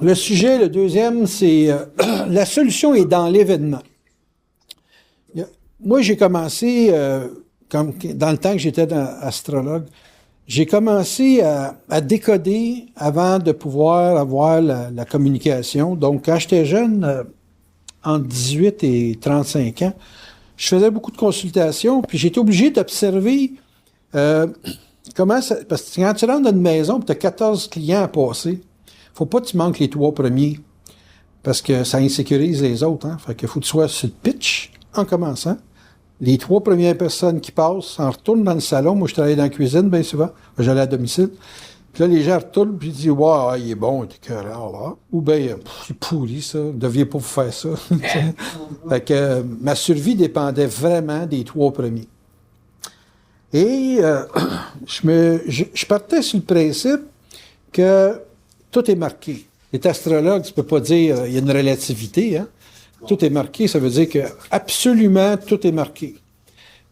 Le sujet, le deuxième, c'est la solution est dans l'événement. Moi, j'ai commencé, comme dans le temps que j'étais astrologue, j'ai commencé à décoder avant de pouvoir avoir la communication. Donc, quand j'étais jeune, entre 18 et 35 ans, je faisais beaucoup de consultations, puis j'étais obligé d'observer comment ça... Parce que quand tu rentres dans une maison, tu as 14 clients à passer, faut pas que tu manques les 3 premiers, parce que ça insécurise les autres. Hein? Fait qu'il faut que tu sois sur le pitch en commençant. Les 3 premières personnes qui passent en retournent dans le salon. Moi, je travaillais dans la cuisine bien souvent. J'allais à domicile. Puis là, les gens retournent puis ils disent « Wow, il est bon, il est écœurant. » Ou bien « C'est pourri, ça. Vous ne deviez pas vous faire ça. » Fait que ma survie dépendait vraiment des 3 premiers. Et je partais sur le principe que tout est marqué. Les astrologues, tu peux pas dire il y a une relativité, hein? Tout est marqué, ça veut dire que absolument tout est marqué.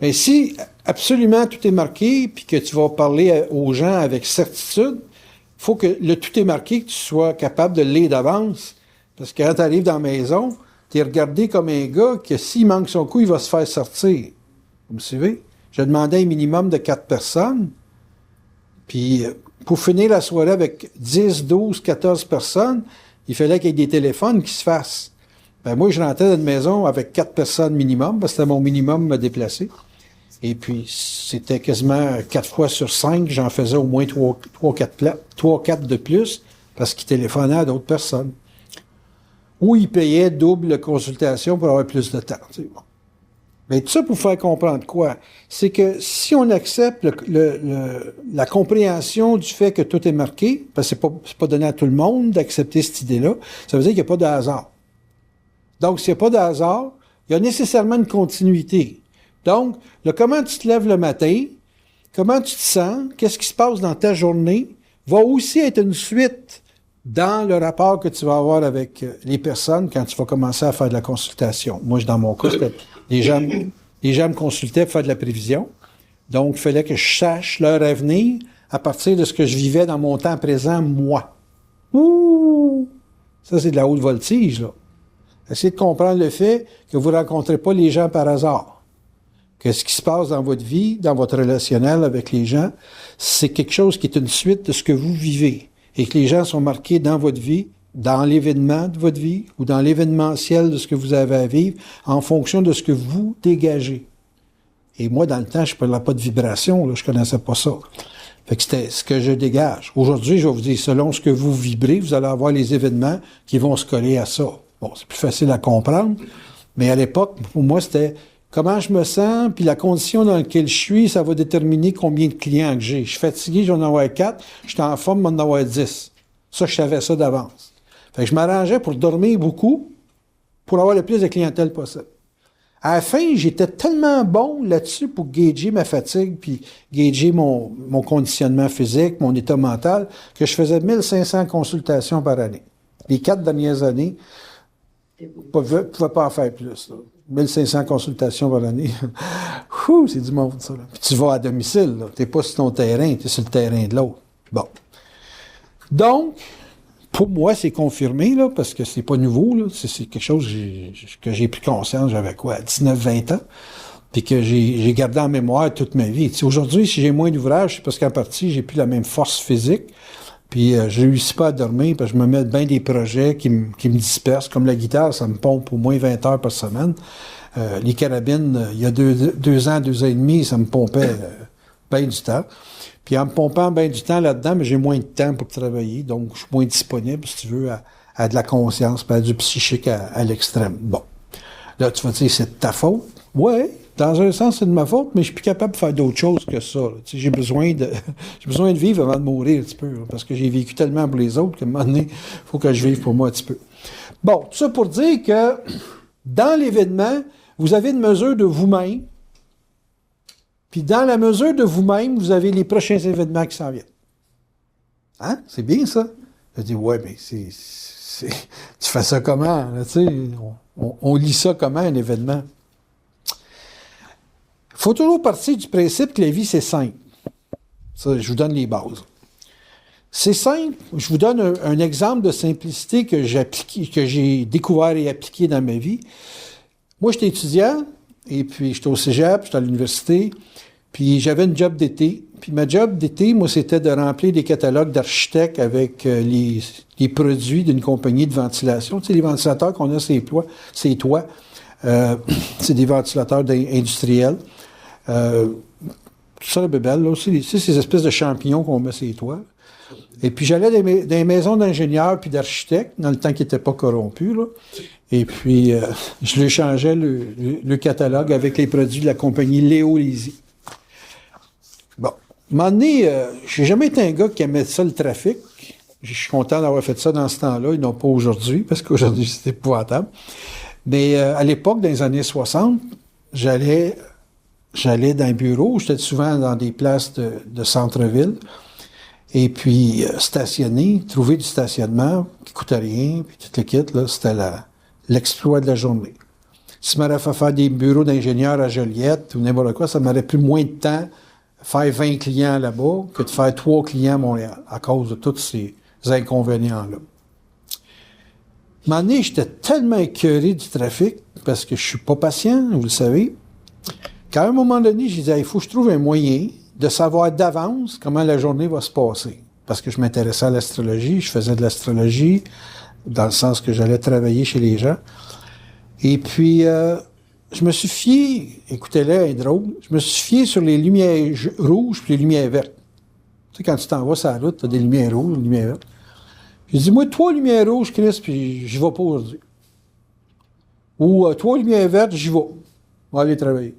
Mais si absolument tout est marqué, puis que tu vas parler aux gens avec certitude, il faut que le tout est marqué, que tu sois capable de le lire d'avance. Parce que quand tu arrives dans la maison, tu es regardé comme un gars que s'il manque son coup, il va se faire sortir. Vous me suivez? Je demandais un minimum de 4 personnes, puis pour finir la soirée avec 10, 12, 14 personnes, il fallait qu'il y ait des téléphones qui se fassent. Ben moi, je rentrais dans une maison avec 4 personnes minimum, parce que c'était mon minimum me déplacer. Et puis, c'était quasiment 4 fois sur 5, j'en faisais au moins 3 4 de plus, parce qu'ils téléphonaient à d'autres personnes. Ou ils payaient double consultation pour avoir plus de temps. Tu sais, bon. Mais tout ça pour faire comprendre quoi? C'est que si on accepte la compréhension du fait que tout est marqué, parce que c'est pas donné à tout le monde d'accepter cette idée-là, ça veut dire qu'il n'y a pas de hasard. Donc, s'il n'y a pas de hasard, il y a nécessairement une continuité. Donc, comment tu te lèves le matin, comment tu te sens, qu'est-ce qui se passe dans ta journée, va aussi être une suite dans le rapport que tu vas avoir avec les personnes quand tu vas commencer à faire de la consultation. Moi, dans mon cas, les gens me consultaient pour faire de la prévision. Donc, il fallait que je sache leur avenir à partir de ce que je vivais dans mon temps présent, moi. Ouh! Ça, c'est de la haute voltige, là. Essayez de comprendre le fait que vous ne rencontrez pas les gens par hasard. Que ce qui se passe dans votre vie, dans votre relationnel avec les gens, c'est quelque chose qui est une suite de ce que vous vivez. Et que les gens sont marqués dans votre vie, dans l'événement de votre vie, ou dans l'événementiel de ce que vous avez à vivre, en fonction de ce que vous dégagez. Et moi, dans le temps, je ne parlais pas de vibration, là, je connaissais pas ça. Fait que c'était ce que je dégage. Aujourd'hui, je vais vous dire, selon ce que vous vibrez, vous allez avoir les événements qui vont se coller à ça. Bon, c'est plus facile à comprendre, mais à l'époque, pour moi, c'était comment je me sens, puis la condition dans laquelle je suis, ça va déterminer combien de clients que j'ai. Je suis fatigué, j'en avoir 4, je suis en forme, j'en avoir 10. Ça, je savais ça d'avance. Fait que je m'arrangeais pour dormir beaucoup, pour avoir le plus de clientèle possible. À la fin, j'étais tellement bon là-dessus pour gager ma fatigue, puis gager mon conditionnement physique, mon état mental, que je faisais 1500 consultations par année. Les 4 dernières années, je ne pouvais pas en faire plus. Là. 1500 consultations par année. C'est du monde, ça. Là. Puis tu vas à domicile. Tu n'es pas sur ton terrain, tu es sur le terrain de l'autre. Bon. Donc, pour moi, c'est confirmé, là, parce que c'est pas nouveau. Là. C'est quelque chose que j'ai pris conscience, j'avais quoi, 19-20 ans, puis que j'ai gardé en mémoire toute ma vie. Aujourd'hui, si j'ai moins d'ouvrages, c'est parce qu'en partie, j'ai plus la même force physique. Puis je réussis pas à dormir parce que je me mets bien des projets qui me dispersent. Comme la guitare, ça me pompe au moins 20 heures par semaine. Les carabines, il y a 2 ans, 2 ans et demi, ça me pompait bien du temps. Puis en me pompant bien du temps là-dedans, mais j'ai moins de temps pour travailler. Donc, je suis moins disponible, si tu veux, à de la conscience, pas à du psychique à l'extrême. Bon. Là, tu vas dire, c'est de ta faute. Ouais. Dans un sens, c'est de ma faute, mais je suis plus capable de faire d'autre chose que ça. Tu sais, j'ai besoin de vivre avant de mourir un petit peu, là, parce que j'ai vécu tellement pour les autres qu'à un moment donné, il faut que je vive pour moi un petit peu. Bon, tout ça pour dire que dans l'événement, vous avez une mesure de vous-même, puis dans la mesure de vous-même, vous avez les prochains événements qui s'en viennent. Hein? C'est bien ça? Je dis, ouais, mais tu fais ça comment? Là, tu sais, on lit ça comment, un événement? Il faut toujours partir du principe que la vie, c'est simple. Ça, je vous donne les bases. C'est simple. Je vous donne un exemple de simplicité que j'ai découvert et appliqué dans ma vie. Moi, j'étais étudiant, et puis j'étais au cégep, j'étais à l'université, puis j'avais une job d'été. Puis ma job d'été, moi, c'était de remplir des catalogues d'architectes avec les produits d'une compagnie de ventilation. Tu sais, les ventilateurs qu'on a sur les toits, c'est des ventilateurs industriels. Tout ça, la bébelle, là aussi, ces espèces de champignons qu'on met sur les toits. Et puis, j'allais dans les maisons d'ingénieurs puis d'architectes, dans le temps qui n'était pas corrompu, là. Et puis, je lui changeais le catalogue avec les produits de la compagnie Léo Lézy. Bon. À un moment donné, j'ai jamais été un gars qui aimait ça, le trafic. Je suis content d'avoir fait ça dans ce temps-là, et non pas aujourd'hui, parce qu'aujourd'hui, c'est épouvantable. Mais à l'époque, dans les années 60, j'allais dans les bureaux. J'étais souvent dans des places de centre-ville. Et puis, stationner, trouver du stationnement qui coûtait rien, puis tout le kit, là, c'était l'exploit de la journée. Si je m'aurais fait faire des bureaux d'ingénieurs à Joliette ou n'importe quoi, ça m'aurait pris moins de temps faire 20 clients là-bas que de faire 3 clients à Montréal, à cause de tous ces inconvénients-là. À un moment donné, j'étais tellement écœuré du trafic, parce que je suis pas patient, vous le savez, qu'à un moment donné, je disais, il faut que je trouve un moyen de savoir d'avance comment la journée va se passer. Parce que je m'intéressais à l'astrologie, je faisais de l'astrologie, dans le sens que j'allais travailler chez les gens. Et puis, je me suis fié, écoutez-le, un drôle, je me suis fié sur les lumières rouges et les lumières vertes. Tu sais, quand tu t'en vas sur la route, tu as des lumières rouges, des lumières vertes. J'ai dit, moi, 3 lumières rouges, Chris, puis j'y vais pas aujourd'hui. Ou 3 lumières vertes, j'y vais. On va aller travailler.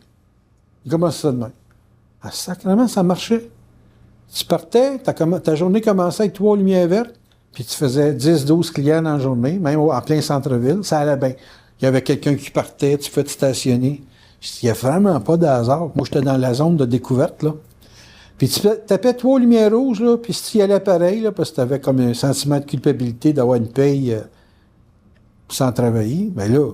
Il commence ça demain. Ah, sacrément, ça marchait. Tu partais, ta journée commençait avec 3 lumières vertes, puis tu faisais 10-12 clients dans la journée, même en plein centre-ville, ça allait bien. Il y avait quelqu'un qui partait, tu pouvais te stationner. Il n'y a vraiment pas de hasard. Moi, j'étais dans la zone de découverte, là. Puis tu tapais 3 lumières rouges, là, puis si tu y allais pareil, là, parce que tu avais comme un sentiment de culpabilité d'avoir une paye sans travailler, bien là,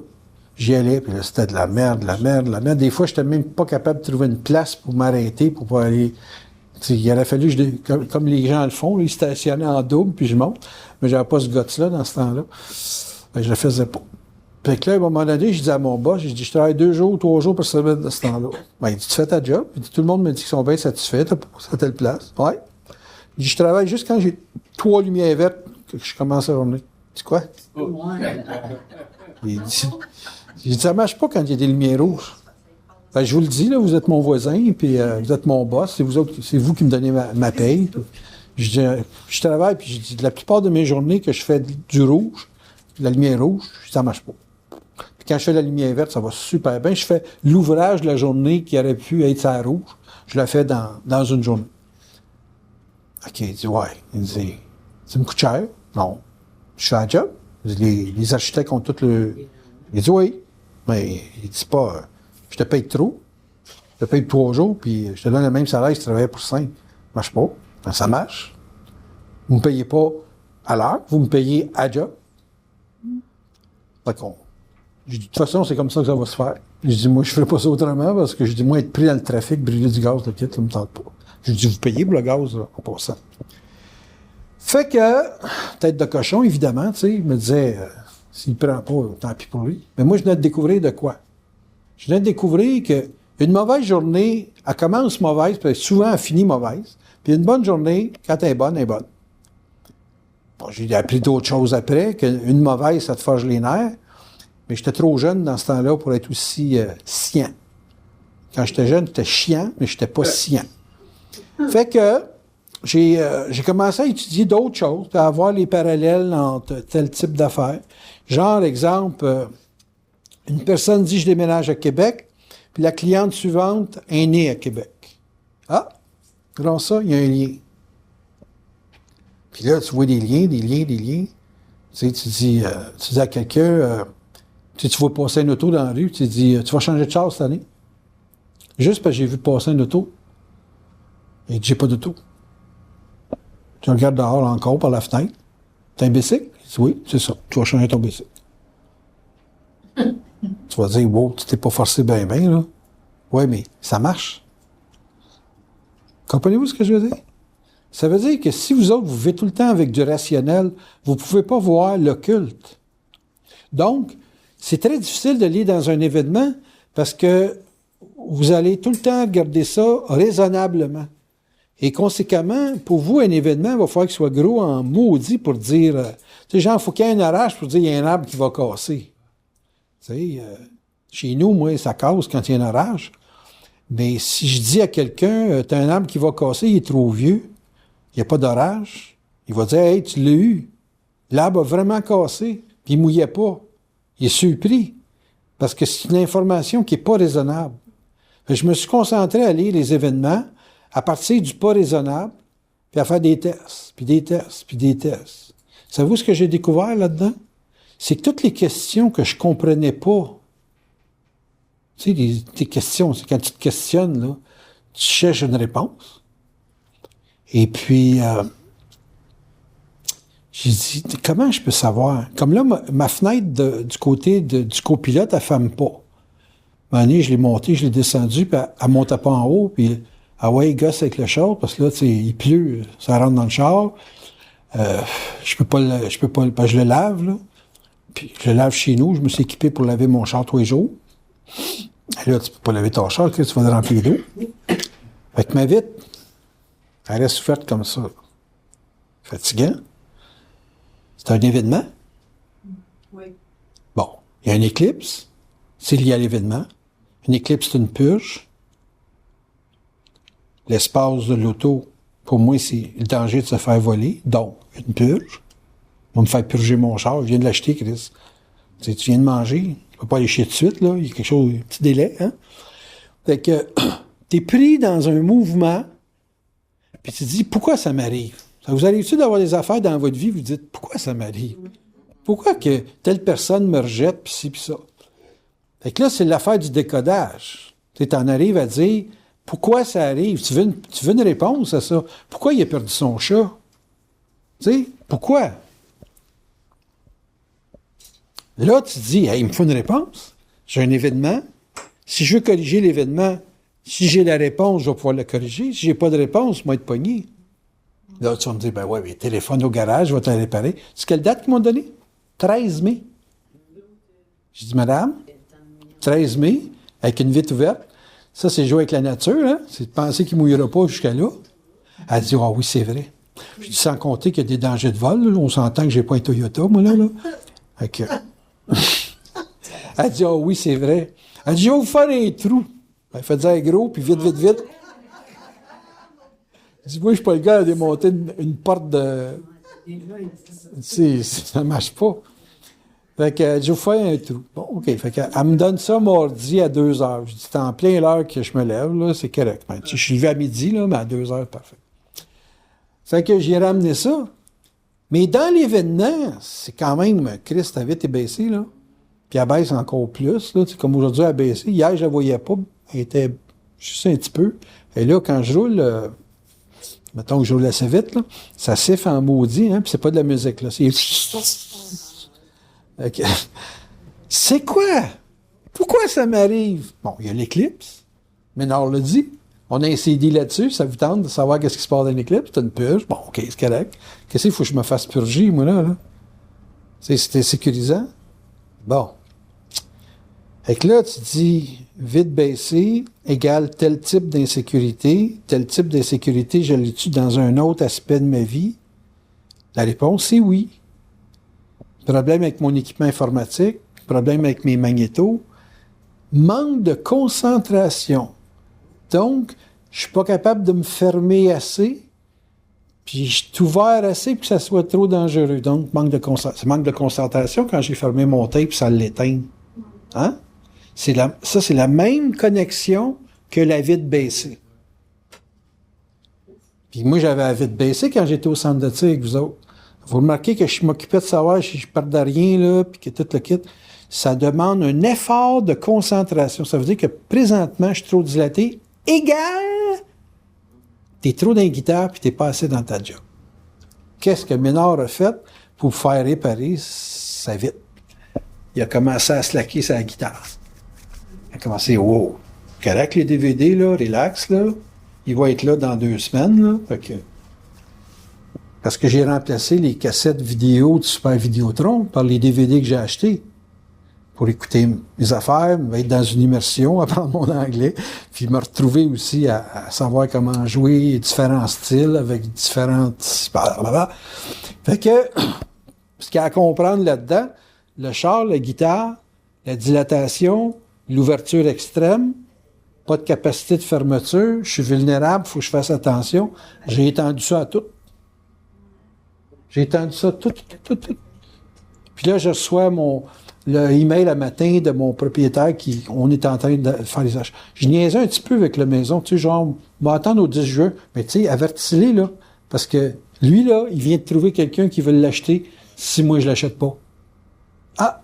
j'y allais, puis là, c'était de la merde, de la merde, de la merde. Des fois, j'étais même pas capable de trouver une place pour m'arrêter, pour pouvoir aller. T'sais, il aurait fallu, comme les gens le font, là, ils stationnaient en double, puis je monte. Mais j'avais pas ce guts-là dans ce temps-là. Ben, je le faisais pas. Fait que là, à un moment donné, je dis à mon boss, je dis, je travaille 2 jours, 3 jours pour se mettre dans ce temps-là. Ben, il dit, tu fais ta job. Il dit, tout le monde me dit qu'ils sont bien satisfaits, t'as pas à telle place. Ouais. Il dit, je travaille juste quand j'ai 3 lumières vertes que je commence la journée. Tu dis quoi? Il dit, ça marche pas quand il y a des lumières rouges. Ben, je vous le dis, là, vous êtes mon voisin, puis vous êtes mon boss, c'est vous qui me donnez ma paye. Je dis, je travaille, puis je dis, la plupart de mes journées que je fais du rouge, la lumière rouge, ça marche pas. Puis quand je fais la lumière verte, ça va super bien. Je fais l'ouvrage de la journée qui aurait pu être à rouge, je la fais dans une journée. OK, il dit, ouais. Il dit, ça me coûte cher? Non. Je fais la job. Les architectes ont tout le... Il dit, oui. Mais il dit pas, je te paye trop. Je te paye 3 jours, puis je te donne le même salaire si tu travaillais pour 5. Ça marche pas. Ben, ça marche. Vous me payez pas à l'heure, vous me payez à job. Fait qu'on... Je dis, de toute façon, c'est comme ça que ça va se faire. Je dis, moi, je ferai pas ça autrement, parce que je dis, moi, être pris dans le trafic, brûler du gaz, le kit, ça me tente pas. Je dis, vous payez pour le gaz, là, en passant. Fait que, tête de cochon, évidemment, tu sais, il me disait, s'il prend pas, tant pis pour lui. Mais moi, je venais de découvrir de quoi? Je venais de découvrir que une mauvaise journée, elle commence mauvaise, puis souvent elle finit mauvaise. Puis une bonne journée, quand elle est bonne, elle est bonne. Bon, j'ai appris d'autres choses après, qu'une mauvaise, ça te forge les nerfs. Mais j'étais trop jeune dans ce temps-là pour être aussi sciant. Quand j'étais jeune, j'étais chiant, mais j'étais pas sciant. Fait que j'ai commencé à étudier d'autres choses, à voir les parallèles entre tel type d'affaires. Genre, exemple, une personne dit « je déménage à Québec », puis la cliente suivante est née à Québec. Ah, grâce ça, il y a un lien. Puis là, tu vois des liens. Tu sais, tu dis à quelqu'un, tu vas passer une auto dans la rue, tu dis, tu vas changer de char cette année? Juste parce que j'ai vu passer une auto. Et j'ai pas d'auto. Tu regardes dehors encore par la fenêtre. T'as un bicycle? Oui, c'est ça. Tu vas changer ton bicycle. Tu vas dire, wow, tu t'es pas forcé bien, là. Oui, mais ça marche. Comprenez-vous ce que je veux dire? Ça veut dire que si vous autres, vous vivez tout le temps avec du rationnel, vous ne pouvez pas voir l'occulte. Donc, c'est très difficile de lire dans un événement parce que vous allez tout le temps regarder ça raisonnablement. Et conséquemment, pour vous, un événement, il va falloir qu'il soit gros en maudit pour dire... tu sais, genre, il faut qu'il y ait un orage pour dire qu'il y a un arbre qui va casser. Tu sais, chez nous, moi, ça casse quand il y a un orage. Mais si je dis à quelqu'un, t'as un arbre qui va casser, il est trop vieux, il n'y a pas d'orage, il va dire, hey, tu l'as eu. L'arbre a vraiment cassé, puis il ne mouillait pas. Il est surpris. Parce que c'est une information qui n'est pas raisonnable. Je me suis concentré à lire les événements à partir du pas raisonnable, puis à faire des tests, puis des tests, puis des tests. Savez-vous ce que j'ai découvert là-dedans? C'est que toutes les questions que je comprenais pas, tu sais, des questions, c'est quand tu te questionnes, là, tu cherches une réponse. Et puis, j'ai dit, comment je peux savoir? Comme là, ma fenêtre du côté du copilote, elle ne ferme pas. À un moment donné, je l'ai montée, je l'ai descendue, puis elle ne montait pas en haut, puis ah ouais, il gosse avec le char, parce que là, tu sais, il pleut, ça rentre dans le char. Je peux pas, parce que je le lave, là. Puis je le lave chez nous, je me suis équipé pour laver mon char tous les jours. Et là, tu peux pas laver ton char, tu vas le remplir d'eau. Fait que ma vitre, elle reste ouverte comme ça. Fatigant. C'est un événement. Oui. Bon, il y a une éclipse, c'est lié à l'événement. Une éclipse, c'est une purge. L'espace de l'auto, pour moi, c'est le danger de se faire voler. Donc, une purge. On va me faire purger mon char. Je viens de l'acheter, Chris. Tu viens de manger. Tu peux pas aller chier tout de suite, là. Il y a quelque chose, un petit délai, hein. Fait que, t'es pris dans un mouvement, puis tu te dis, pourquoi ça m'arrive? Ça vous arrive-tu d'avoir des affaires dans votre vie, vous dites, pourquoi ça m'arrive? Pourquoi que telle personne me rejette, puis ci, puis ça? Fait que là, c'est l'affaire du décodage. Tu t'en arrives à dire, pourquoi ça arrive? Tu veux une réponse à ça? Pourquoi il a perdu son chat? Tu sais, pourquoi? Là, tu te dis, hey, il me faut une réponse. J'ai un événement. Si je veux corriger l'événement, si j'ai la réponse, je vais pouvoir le corriger. Si j'ai pas de réponse, je vais être pogné. Là, tu vas me dire, ben ouais, mais téléphone au garage, je vais te le réparer. C'est quelle date qu'ils m'ont donné? 13 mai. J'ai dit, madame, 13 mai, avec une vitre ouverte. Ça, c'est jouer avec la nature, hein? C'est de penser qu'il ne mouillera pas jusqu'à là. Elle dit, ah oui, c'est vrai. Je dis, sans compter qu'il y a des dangers de vol, là. On s'entend que j'ai pas un Toyota, moi, là. Fait que... Elle dit, ah oui, c'est vrai. Elle dit, je vais vous faire un trou. Elle fait dire gros, puis vite, vite, vite. Je dis, moi, je suis pas le gars à démonter une porte de... Ça marche pas. Fait que, je vais vous faire un trou. Bon, OK. Fait que, elle me donne ça mardi à 2h. Je dis, c'est en plein l'heure que je me lève, là, c'est correct. Ben, je suis levé à midi, là, mais à 2h, parfait. Fait que j'ai ramené ça. Mais dans l'événement, c'est quand même, Christ, ta vite est baissée, là. Puis elle baisse encore plus, là. Comme aujourd'hui, elle a baissé. Hier, je la voyais pas. Elle était juste un petit peu. Et là, quand je roule, mettons que je roule assez vite, là, ça siffle en maudit, hein, puis c'est pas de la musique, là. C'est quoi? Pourquoi ça m'arrive? Bon, il y a l'éclipse. Ménard l'a dit. On a un CD là-dessus. Ça vous tente de savoir qu'est-ce qui se passe dans l'éclipse? C'est une purge. Bon, OK, c'est correct. Qu'est-ce qu'il faut que je me fasse purger, moi, là? C'était sécurisant? Bon. Fait que là, tu dis, vite baissé égale tel type d'insécurité. Tel type d'insécurité, je l'ai-tu dans un autre aspect de ma vie? La réponse, c'est oui. Problème avec mon équipement informatique, problème avec mes magnétos, manque de concentration. Donc, je suis pas capable de me fermer assez, puis je suis ouvert assez pour que ça soit trop dangereux. Donc, manque de concentration quand j'ai fermé mon tape, ça l'éteint. Hein? Ça, c'est la même connexion que la vitre baissée. Puis moi, j'avais la vitre baissée quand j'étais au centre de tir avec vous autres. Vous remarquez que je m'occupais de savoir si je perdais rien, là, puis que tout le kit. Ça demande un effort de concentration. Ça veut dire que présentement, je suis trop dilaté. Égal! T'es trop dans la guitare, puis t'es pas assez dans ta job. Qu'est-ce que Ménard a fait pour faire réparer sa vitre? Il a commencé à slacker sa guitare. Il a commencé, wow, correct les DVD, là, relax, là. Il va être là dans 2 semaines, là. Fait que Parce que j'ai remplacé les cassettes vidéo de Super Vidéotron par les DVD que j'ai achetés pour écouter mes affaires, être dans une immersion, apprendre mon anglais, puis me retrouver aussi à savoir comment jouer différents styles avec différentes... Blablabla. Fait que, ce qu'il y a à comprendre là-dedans, le char, la guitare, la dilatation, l'ouverture extrême, pas de capacité de fermeture, je suis vulnérable, il faut que je fasse attention. J'ai étendu ça à tout. J'ai étendu ça tout. Puis là, je reçois le email à matin de mon propriétaire on est en train de faire les achats. Je niaisais un petit peu avec la maison, tu sais, genre, on va attendre au 10 juin. Mais tu sais, avertis-les, là. Parce que lui, là, il vient de trouver quelqu'un qui veut l'acheter si moi, je l'achète pas. Ah!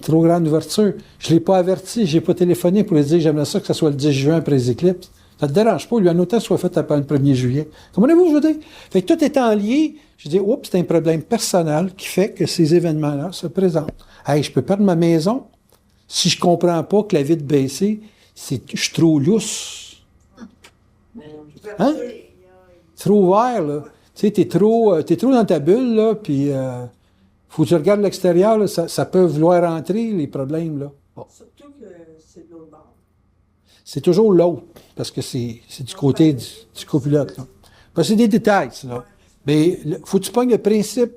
Trop grande ouverture. Je l'ai pas averti, j'ai pas téléphoné pour lui dire que j'aimerais ça que ça soit le 10 juin après les éclipses. Ça te dérange pas, lui, un hôtel soit fait après le 1er juillet. Comprenez-vous, je veux dire? Fait que tout étant lié, je dis, oups, c'est un problème personnel qui fait que ces événements-là se présentent. Hey, je peux perdre ma maison si je comprends pas que la vitre baissée, je suis trop lousse. Hein? Trop ouvert, là. Tu sais, t'es trop dans ta bulle, là, puis faut que tu regardes l'extérieur, là, ça peut vouloir rentrer, les problèmes, là. Bon. Surtout que c'est de l'autre bord. C'est toujours l'autre, parce que c'est du côté du copilote, là. Parce que c'est des détails, ça, là. Mais faut que tu pognes le principe.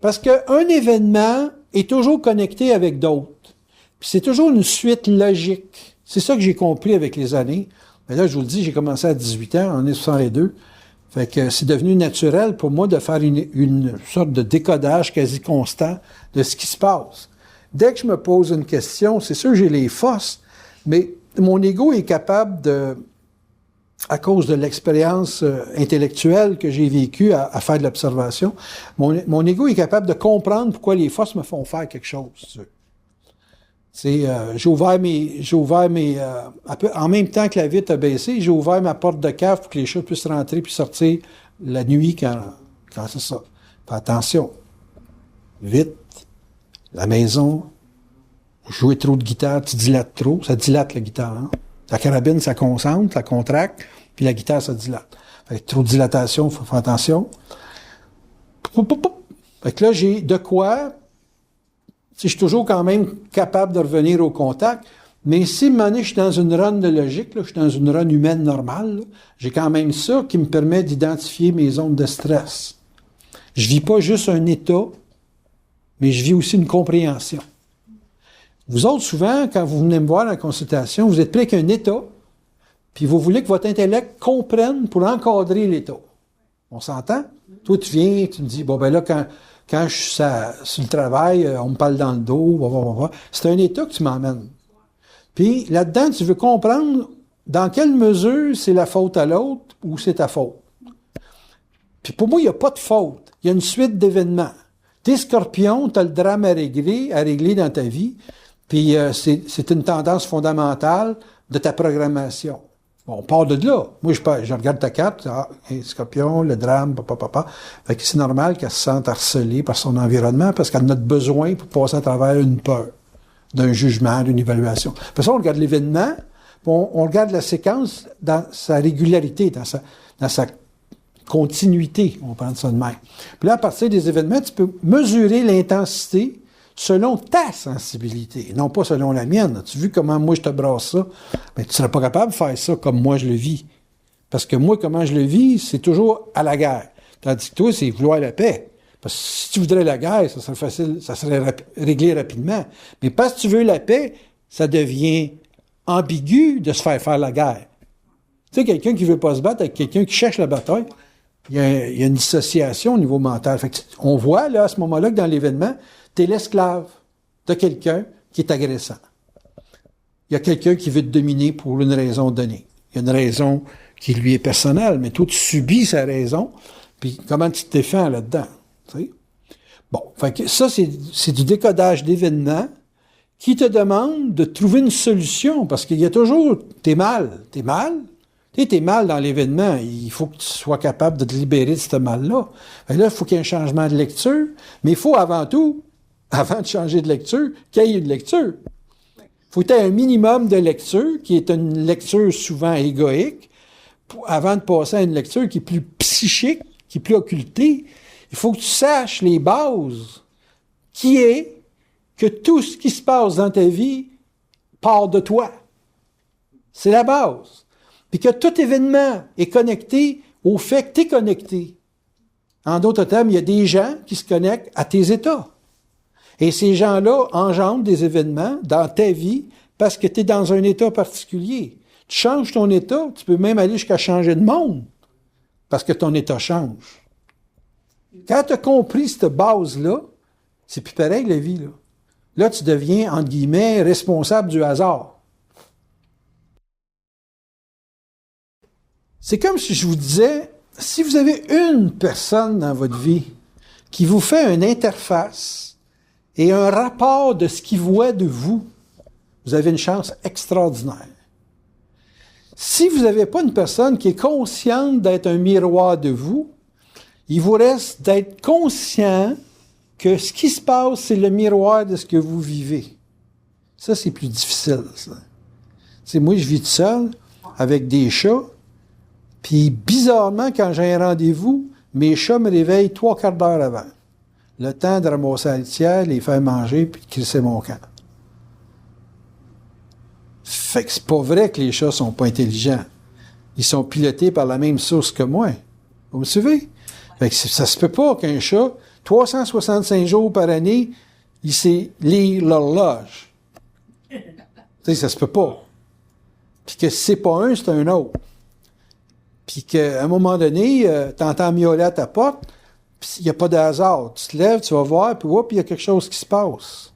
Parce qu'un événement est toujours connecté avec d'autres. Puis c'est toujours une suite logique. C'est ça que j'ai compris avec les années. Mais là, je vous le dis, j'ai commencé à 18 ans, en 62. Fait que c'est devenu naturel pour moi de faire une sorte de décodage quasi constant de ce qui se passe. Dès que je me pose une question, c'est sûr que j'ai les forces, mais mon ego est capable de, à cause de l'expérience intellectuelle que j'ai vécue à faire de l'observation, mon ego est capable de comprendre pourquoi les forces me font faire quelque chose. J'ai ouvert mes en même temps que la vitre a baissé, j'ai ouvert ma porte de cave pour que les chats puissent rentrer puis sortir la nuit quand c'est ça. Fais attention. Vite. La maison. Jouer trop de guitare, tu dilates trop. Ça dilate la guitare. Hein? La carabine, ça concentre, ça contracte, puis la guitare, ça dilate. Fait que trop de dilatation, il faut faire attention. Fait que là, j'ai de quoi. Je suis toujours quand même capable de revenir au contact, mais si, à un moment donné, je suis dans une run de logique, là, je suis dans une run humaine normale, là, j'ai quand même ça qui me permet d'identifier mes zones de stress. Je vis pas juste un état, mais je vis aussi une compréhension. Vous autres, souvent, quand vous venez me voir en consultation, vous êtes pris avec un état, puis vous voulez que votre intellect comprenne pour encadrer l'état. On s'entend? Toi, tu viens, tu me dis, bon, ben là, quand je suis sur le travail, on me parle dans le dos, c'est un état que tu m'emmènes. Puis là-dedans, tu veux comprendre dans quelle mesure c'est la faute à l'autre ou c'est ta faute. Puis pour moi, il n'y a pas de faute. Il y a une suite d'événements. T'es scorpion, tu as le drame à régler dans ta vie, puis c'est une tendance fondamentale de ta programmation. Bon, on part de là. Moi, je regarde ta carte, scorpion, le drame, papa. Fait que c'est normal qu'elle se sente harcelée par son environnement parce qu'elle en a besoin pour passer à travers une peur, d'un jugement, d'une évaluation. Après ça, on regarde l'événement, on regarde la séquence dans sa régularité, dans sa continuité, on va prendre ça de même. Puis là, à partir des événements, tu peux mesurer l'intensité selon ta sensibilité, non pas selon la mienne. As-tu vu comment moi je te brasse ça? Ben, tu ne serais pas capable de faire ça comme moi je le vis. Parce que moi, comment je le vis, c'est toujours à la guerre. Tandis que toi, c'est vouloir la paix. Parce que si tu voudrais la guerre, ça serait facile, ça serait réglé rapidement. Mais parce que tu veux la paix, ça devient ambigu de se faire la guerre. Tu sais, quelqu'un qui veut pas se battre avec quelqu'un qui cherche la bataille, il y a une dissociation au niveau mental. Fait que on voit, là, à ce moment-là, que dans l'événement, tu es l'esclave de quelqu'un qui est agressant. Il y a quelqu'un qui veut te dominer pour une raison donnée. Il y a une raison qui lui est personnelle, mais toi, tu subis sa raison, puis comment tu te défends là-dedans? Tu sais? Bon, fait que ça, c'est du décodage d'événements qui te demande de trouver une solution, parce qu'il y a toujours, t'es mal. T'es mal dans l'événement. Il faut que tu sois capable de te libérer de ce mal-là. Fait que là, il faut qu'il y ait un changement de lecture, mais il faut avant tout, avant de changer de lecture, qu'il y ait une lecture. Il faut qu'il y ait un minimum de lecture, qui est une lecture souvent égoïque, avant de passer à une lecture qui est plus psychique, qui est plus occulté, il faut que tu saches les bases, qui est que tout ce qui se passe dans ta vie part de toi. C'est la base. Puis que tout événement est connecté au fait que tu es connecté. En d'autres termes, il y a des gens qui se connectent à tes états. Et ces gens-là engendrent des événements dans ta vie parce que tu es dans un état particulier. Tu changes ton état, tu peux même aller jusqu'à changer de monde parce que ton état change. Quand tu as compris cette base-là, c'est plus pareil la vie. Là, tu deviens, entre guillemets, responsable du hasard. C'est comme si je vous disais, si vous avez une personne dans votre vie qui vous fait une interface et un rapport de ce qu'il voit de vous, vous avez une chance extraordinaire. Si vous n'avez pas une personne qui est consciente d'être un miroir de vous, il vous reste d'être conscient que ce qui se passe, c'est le miroir de ce que vous vivez. Ça, c'est plus difficile, ça. T'sais, moi, je vis tout seul avec des chats, puis bizarrement, quand j'ai un rendez-vous, mes chats me réveillent 3/4 d'heure avant. Le temps de ramasser la litière, les faire manger, puis de crisser mon camp. Fait que c'est pas vrai que les chats sont pas intelligents. Ils sont pilotés par la même source que moi. Vous me suivez? Fait que ça se peut pas qu'un chat, 365 jours par année, il sait lire l'horloge. Tu sais, ça se peut pas. Puis que si c'est pas un, c'est un autre. Puis qu'à un moment donné, t'entends miauler à ta porte, puis il n'y a pas de hasard. Tu te lèves, tu vas voir, puis il y a quelque chose qui se passe.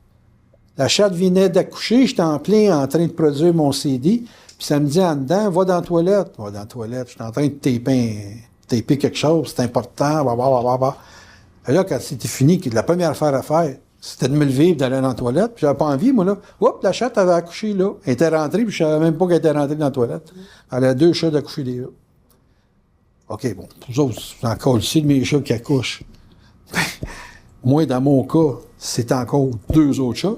La chatte venait d'accoucher, j'étais en plein en train de produire mon CD, puis ça me dit en dedans, va dans la toilette. Va dans la toilette, j'étais en train de taper quelque chose, c'est important, blablabla. Et là, quand c'était fini, la première affaire à faire, c'était de me lever et d'aller dans la toilette, puis j'avais pas envie, moi, là. Oups, la chatte avait accouché, là. Elle était rentrée, puis je savais même pas qu'elle était rentrée dans la toilette. Elle a 2 chats d'accoucher déjà. OK, bon, vous autres, c'est encore ici de mes chats qui accouchent. Moi, dans mon cas, c'est encore 2 autres chats.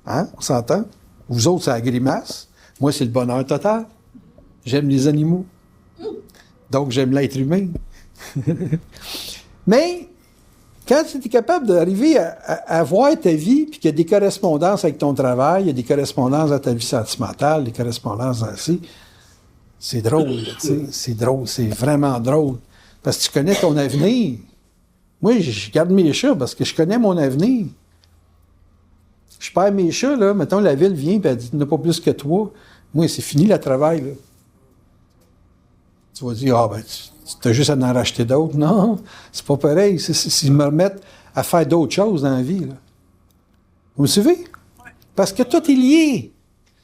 Hein? On s'entend? Vous autres, c'est la grimace. Moi, c'est le bonheur total. J'aime les animaux. Donc, j'aime l'être humain. Mais, quand tu es capable d'arriver à voir ta vie, puis qu'il y a des correspondances avec ton travail, il y a des correspondances à ta vie sentimentale, des correspondances ainsi, c'est drôle, tu sais. C'est drôle, c'est vraiment drôle. Parce que tu connais ton avenir. Moi, je garde mes chats parce que je connais mon avenir. Je perds mes chats, là, mettons, la ville vient et elle dit, tu n'as pas plus que toi. Moi, c'est fini le travail, là. Tu vas dire, tu as juste à en racheter d'autres. Non, c'est pas pareil. S'ils me remettent à faire d'autres choses dans la vie, là. Vous me suivez? Oui. Parce que tout est lié.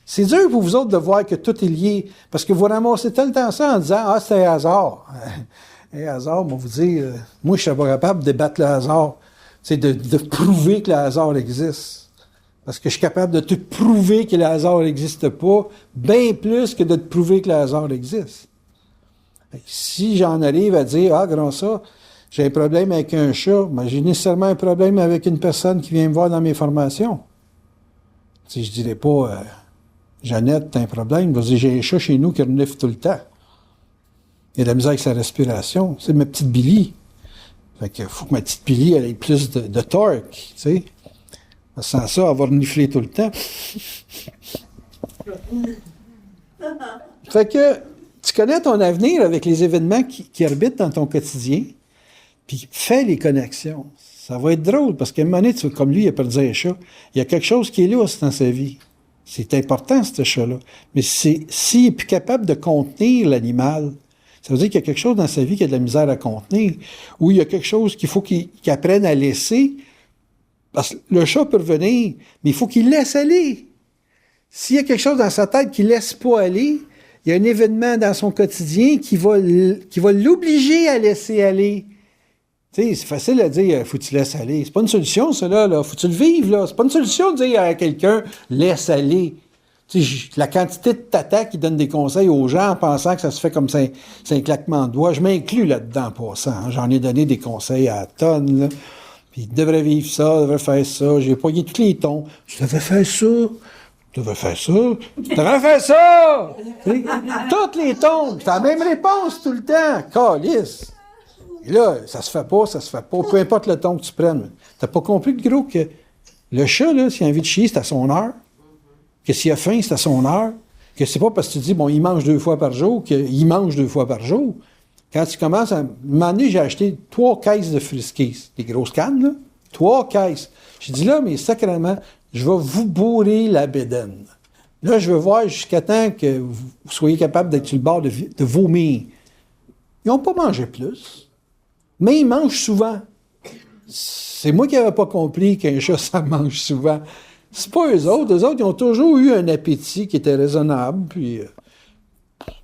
C'est dur pour vous autres de voir que tout est lié. Parce que vous ramassez tout le temps ça en disant, c'est un hasard. Un hasard, on va vous dire, moi, je ne suis pas capable de débattre le hasard. C'est de prouver que le hasard existe. Parce que je suis capable de te prouver que le hasard n'existe pas, bien plus que de te prouver que le hasard existe. Si j'en arrive à dire, grand ça, j'ai un problème avec un chat, mais j'ai nécessairement un problème avec une personne qui vient me voir dans mes formations. Si je dirais pas, Jeannette, t'as un problème, je vais dire, j'ai un chat chez nous qui renifle tout le temps. Il y a de la misère avec sa respiration. C'est ma petite Billy. Fait que faut que ma petite Billy elle ait plus de torque, tu sais. Sans ça, elle va renifler tout le temps. Fait que tu connais ton avenir avec les événements qui orbitent dans ton quotidien, puis fais les connexions. Ça va être drôle, parce qu'à un moment donné, comme lui, il a perdu un chat. Il y a quelque chose qui est là dans sa vie. C'est important, ce chat-là. Mais s'il n'est plus capable de contenir l'animal, ça veut dire qu'il y a quelque chose dans sa vie qui a de la misère à contenir, ou il y a quelque chose qu'il faut qu'il apprenne à laisser. Parce que le chat peut revenir, mais il faut qu'il laisse aller. S'il y a quelque chose dans sa tête qu'il ne laisse pas aller, il y a un événement dans son quotidien qui va l'obliger à laisser aller. Tu sais, c'est facile à dire, faut que tu laisses aller. C'est pas une solution, ça, là. Faut que tu le vives, là. C'est pas une solution de dire à quelqu'un, laisse aller. Tu sais, la quantité de tatas qui donne des conseils aux gens en pensant que ça se fait comme c'est un claquement de doigts. Je m'inclus là-dedans en passant. Hein. J'en ai donné des conseils à tonnes, là. Puis, il devrait vivre ça, il devrait faire ça. J'ai poigné tous les tons. Je devrais faire ça. Tu devrais faire ça. Tu devrais faire ça! Toutes les tons. C'est la même réponse tout le temps. Calisse. Et là, ça se fait pas, peu importe le ton que tu prennes. T'as pas compris, gros, que le chat, là, s'il a envie de chier, c'est à son heure. Que s'il a faim, c'est à son heure. Que c'est pas parce que tu dis, bon, il mange 2 fois par jour, qu'il mange 2 fois par jour. Quand tu commences à... Un moment donné, j'ai acheté 3 caisses de Friskies. Des grosses cannes, là. 3 caisses. J'ai dit, là, mais sacrément, je vais vous bourrer la bédaine. Là, je veux voir jusqu'à temps que vous soyez capable d'être sur le bord de vomir. Ils n'ont pas mangé plus. Mais ils mangent souvent. C'est moi qui n'avais pas compris qu'un chat, ça mange souvent. C'est pas eux autres. Eux autres, ils ont toujours eu un appétit qui était raisonnable. Puis,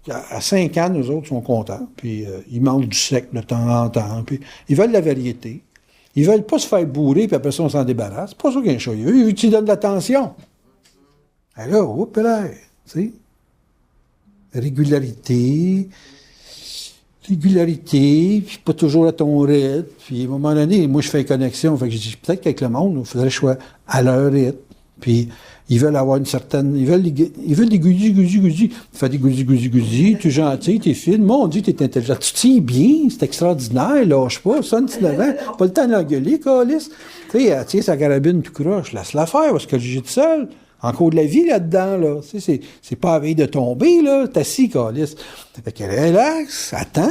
à 5 ans, eux autres sont contents. Puis, ils mangent du sec de temps en temps. Puis, ils veulent la variété. Ils veulent pas se faire bourrer, puis après ça, on s'en débarrasse. C'est pas ça qu'un chat, tu lui donnes de l'attention. Et là, oups là, tu sais. Régularité, puis pas toujours à ton rythme. Puis, à un moment donné, moi, je fais connexion. Fait que je dis, peut-être qu'avec le monde, il faudrait que je sois à leur rythme. Puis, ils veulent avoir une certaine... Ils veulent des gouzis. Tu fais des gouzis, tu es gentil, tu es fine. Mon Dieu, tu es intelligent. Tu tiens bien, c'est extraordinaire, lâche pas, sonne 19 ans. Pas le temps de l'engueuler, câlisse. Tu sais, elle tient sa carabine tout croche. Laisse-la faire, parce que j'ai tout seul. Encore de la vie là-dedans, là. Tu sais, c'est pas à veille de tomber, là. T'es assis, câlisse. Fait qu'elle relaxe, attends.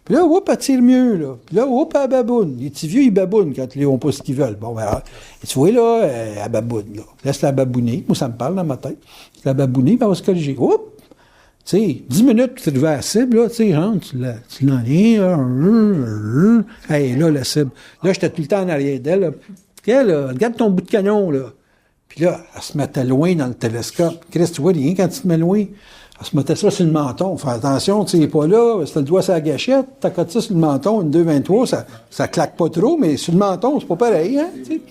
Puis là, elle tire mieux, là. Puis là, elle baboune. Les petits vieux, ils babounent quand ils n'ont pas ce qu'ils veulent. Bon, ben, tu vois, là, elle baboune, là. Laisse-la babouner. Moi, ça me parle dans ma tête. La babouner, puis elle va se corriger. Oups! Tu sais, 10 minutes, tu arrives à la cible, là, tu sais, genre, tu l'enlignes, hey, là, la cible. Là, j'étais tout le temps en arrière d'elle, là. Puis là, regarde ton bout de canon, là. Puis là, elle se mettait loin dans le télescope. Chris, tu vois rien quand tu te mets loin. Elle se mettait ça sur le menton. Fais attention, tu sais, il n'est pas là. Si tu as le doigt sur la gâchette, tu accotes ça sur le menton, une 2,23, ça claque pas trop, mais sur le menton, c'est pas pareil, hein, tu sais.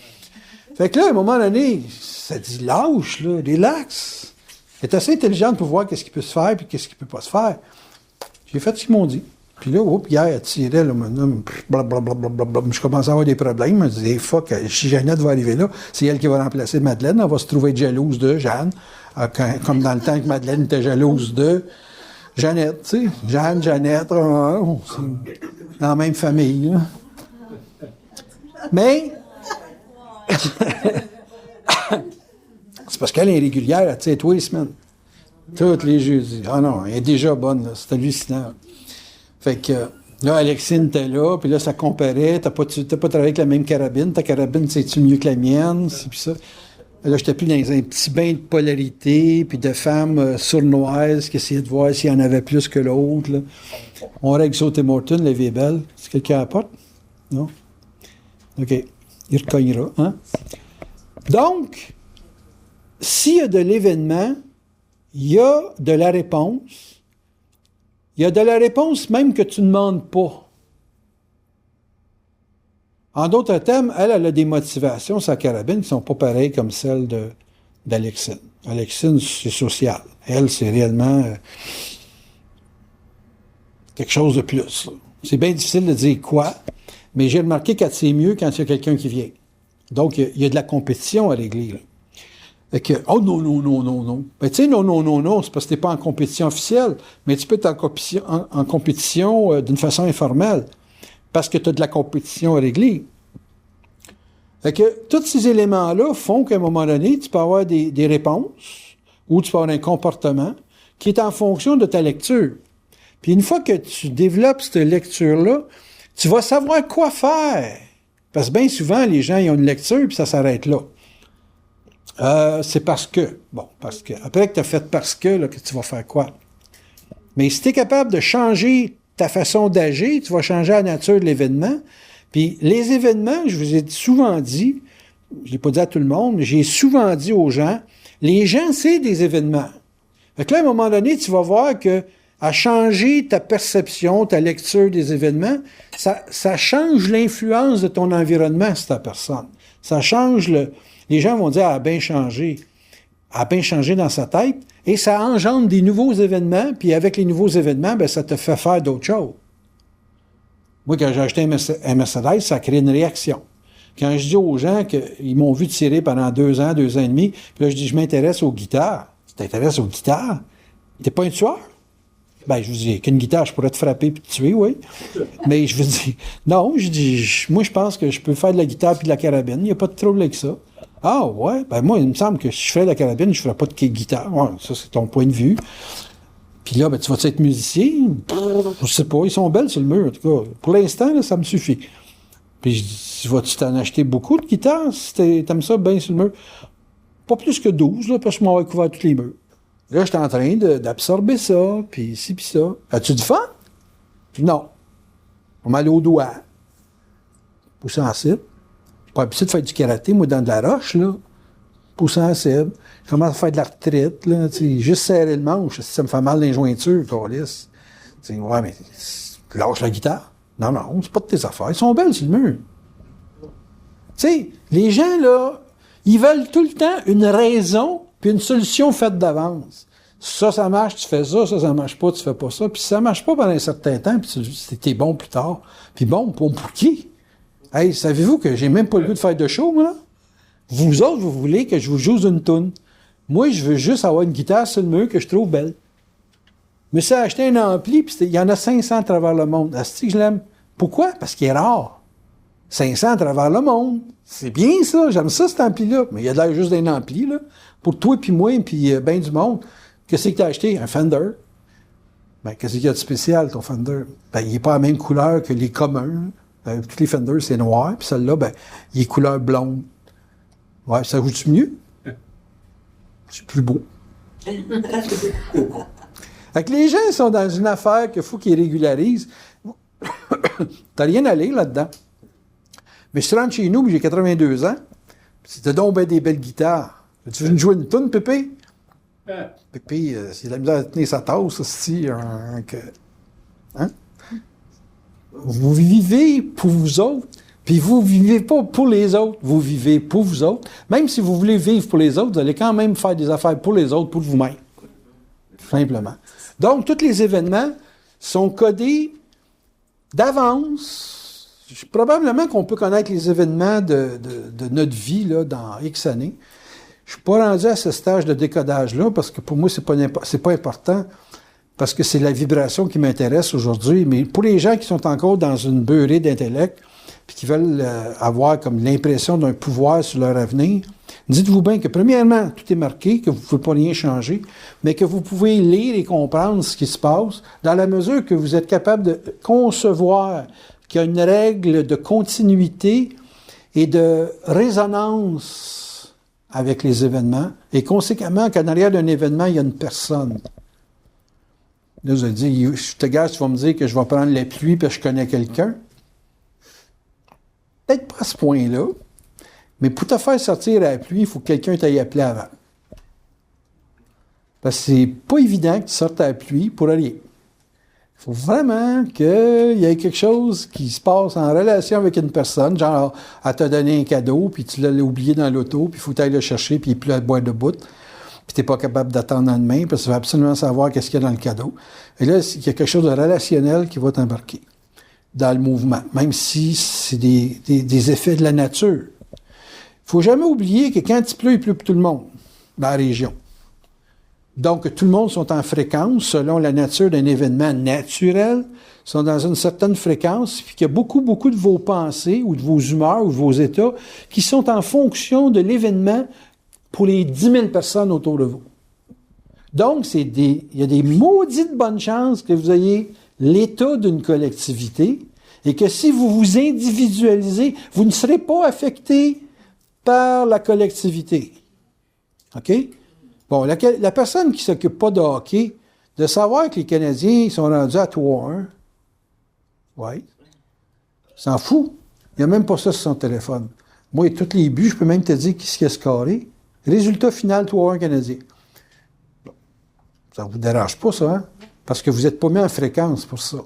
Fait que là, à un moment donné, ça dit lâche, là, relax. Elle est assez intelligente pour voir qu'est-ce qui peut se faire et qu'est-ce qui peut pas se faire. J'ai fait ce qu'ils m'ont dit. Puis là, hier, elle tirait, là, blablabla. Je commençais à avoir des problèmes. Je me disais, fuck, si Jeannette va arriver là, c'est elle qui va remplacer Madeleine. Elle va se trouver jalouse de Jeanne. Comme dans le temps que Madeleine était jalouse de Jeannette, tu sais. Jeannette, dans la même famille, là. Mais, c'est parce qu'elle est régulière, tu sais, tous les semaines. Toutes les jeudis. Ah non, elle est déjà bonne, là. C'est hallucinant. Fait que, là, Alexine était là, puis là, ça comparait. T'as pas travaillé avec la même carabine. Ta carabine, c'est-tu mieux que la mienne? C'est puis ça. Là, j'étais plus dans un petit bain de polarité, puis de femmes sournoises qui essayaient de voir s'il y en avait plus que l'autre, là. On règle ça au Tim Hortons, la vie est belle. Est-ce que quelqu'un apporte? Non? OK. Il recognera, hein? Donc, s'il y a de l'événement, il y a de la réponse. Il y a de la réponse même que tu ne demandes pas. En d'autres termes, elle a des motivations, sa carabine, qui ne sont pas pareilles comme celles d'Alexine. Alexine, c'est social. Elle, c'est réellement quelque chose de plus. C'est bien difficile de dire quoi, mais j'ai remarqué que c'est mieux quand il y a quelqu'un qui vient. Donc, il y a de la compétition à régler, là. Fait que, oh non. Ben, tu sais, non, c'est parce que t'es pas en compétition officielle, mais tu peux être en compétition d'une façon informelle, parce que tu as de la compétition à régler. Fait que, tous ces éléments-là font qu'à un moment donné, tu peux avoir des réponses, ou tu peux avoir un comportement qui est en fonction de ta lecture. Puis une fois que tu développes cette lecture-là, tu vas savoir quoi faire. Parce que bien souvent, les gens, ils ont une lecture, puis ça s'arrête là. C'est parce que. Après que tu as fait parce que, là, que tu vas faire quoi? Mais si tu es capable de changer ta façon d'agir, tu vas changer la nature de l'événement. Puis les événements, je vous ai souvent dit, je ne l'ai pas dit à tout le monde, mais j'ai souvent dit aux gens, les gens, c'est des événements. Fait que là, à un moment donné, tu vas voir que à changer ta perception, ta lecture des événements, ça change l'influence de ton environnement sur ta personne. Ça change les gens vont dire, elle a bien changé. Elle a bien changé dans sa tête. Et ça engendre des nouveaux événements. Puis avec les nouveaux événements, ben, ça te fait faire d'autres choses. Moi, quand j'ai acheté un Mercedes, ça a créé une réaction. Quand je dis aux gens qu'ils m'ont vu tirer pendant 2 ans, 2 ans et demi, puis là, je dis, je m'intéresse aux guitares. Tu t'intéresses aux guitares? T'es pas un tueur? Ben, je vous dis, avec une guitare, je pourrais te frapper et te tuer, oui. Mais je vous dis, non, moi, je pense que je peux faire de la guitare puis de la carabine. Il n'y a pas de trouble avec ça. Ah, ouais? Ben, moi, il me semble que si je ferais de la carabine, je ne ferais pas de guitare. Ouais, ça, c'est ton point de vue. Puis là, ben, tu vas-tu être musicien? Je sais pas, ils sont belles sur le mur, en tout cas. Pour l'instant, là, ça me suffit. Puis je dis, vas-tu t'en acheter beaucoup de guitares si t'aimes ça bien sur le mur? Pas plus que 12, là, parce que je m'aurais couvert tous les murs. Là, j'étais en train d'absorber ça, puis ci, puis ça. As-tu du fun? Non. On m'a allé au doigt. Pouce sensible. J'ai pas habitué de faire du karaté, moi, dans de la roche, là. Pouce sensible. Je commence à faire de la retraite, là. Juste serrer le manche, ça me fait mal dans les jointures, câlisse. Ouais, mais lâche la guitare. Non, non, c'est pas de tes affaires. Ils sont belles sur le mur. Tu sais, les gens, là, ils veulent tout le temps une raison puis une solution faite d'avance. Ça marche, tu fais ça, ça marche pas, tu fais pas ça. Puis si ça marche pas pendant un certain temps, puis t'es bon plus tard. Puis bon, pour qui? Hey, savez-vous que j'ai même pas le goût de faire de show, moi, là? Vous autres, vous voulez que je vous joue une toune. Moi, je veux juste avoir une guitare sur le mur que je trouve belle. Mais ça a acheté un ampli, puis il y en a 500 à travers le monde. Est-ce que je l'aime? Pourquoi? Parce qu'il est rare. 500 à travers le monde. C'est bien, ça. J'aime ça, cet ampli-là. Mais il y a de l'air juste d'un ampli, là. Pour toi, puis moi, puis ben du monde. Qu'est-ce que tu as acheté? Un Fender. Ben, qu'est-ce qu'il y a de spécial, ton Fender? Ben, il n'est pas la même couleur que les communs. Tous les Fenders, c'est noir. Puis celle-là, ben, il est couleur blonde. Ouais, ça joue-tu mieux? C'est plus beau. Fait que les gens sont dans une affaire qu'il faut qu'ils régularisent. T'as rien à lire là-dedans. Mais je rentre chez nous, puis j'ai 82 ans. C'était donc ben des belles guitares. Tu veux nous jouer une toune, Pépé? Pépé, c'est de la misère à tenir sa tasse, aussi. Hein? Vous vivez pour vous autres, puis vous vivez pas pour les autres. Vous vivez pour vous autres. Même si vous voulez vivre pour les autres, vous allez quand même faire des affaires pour les autres, pour vous-même. Simplement. Donc, tous les événements sont codés d'avance. Probablement qu'on peut connaître les événements de notre vie là, dans X années. Je ne suis pas rendu à ce stage de décodage-là parce que pour moi, c'est pas important parce que c'est la vibration qui m'intéresse aujourd'hui. Mais pour les gens qui sont encore dans une beurrée d'intellect puis qui veulent avoir comme l'impression d'un pouvoir sur leur avenir, dites-vous bien que, premièrement, tout est marqué, que vous ne pouvez pas rien changer, mais que vous pouvez lire et comprendre ce qui se passe dans la mesure que vous êtes capable de concevoir qu'il y a une règle de continuité et de résonance avec les événements, et conséquemment qu'en arrière d'un événement, il y a une personne. Là, vous allez dire, je te gage, tu vas me dire que je vais prendre la pluie parce que je connais quelqu'un. Peut-être pas à ce point-là, mais pour te faire sortir à la pluie, il faut que quelqu'un t'aille appelé avant. Parce que c'est pas évident que tu sortes à la pluie pour rien. Il faut vraiment qu'il y ait quelque chose qui se passe en relation avec une personne, genre, elle t'a donné un cadeau, puis tu l'as oublié dans l'auto, puis il faut que tu ailles le chercher, puis il est plus à boire de bout, puis tu n'es pas capable d'attendre demain, parce que tu veux absolument savoir qu'est-ce qu'il y a dans le cadeau. Et là, il y a quelque chose de relationnel qui va t'embarquer dans le mouvement, même si c'est des effets de la nature. Il ne faut jamais oublier que quand il pleut pour tout le monde dans la région. Donc, tout le monde sont en fréquence, selon la nature d'un événement naturel, sont dans une certaine fréquence, puis qu'il y a beaucoup, beaucoup de vos pensées, ou de vos humeurs, ou de vos états, qui sont en fonction de l'événement pour les 10 000 personnes autour de vous. Donc, il y a des maudites bonnes chances que vous ayez l'état d'une collectivité, et que si vous vous individualisez, vous ne serez pas affecté par la collectivité. OK? Bon, la personne qui ne s'occupe pas de hockey, de savoir que les Canadiens sont rendus à 3-1, oui, s'en fout. Il n'y a même pas ça sur son téléphone. Moi, tous les buts, je peux même te dire qui s'est scoré. Résultat final, 3-1 Canadien. Bon, ça ne vous dérange pas, ça, hein? Parce que vous n'êtes pas mis en fréquence pour ça.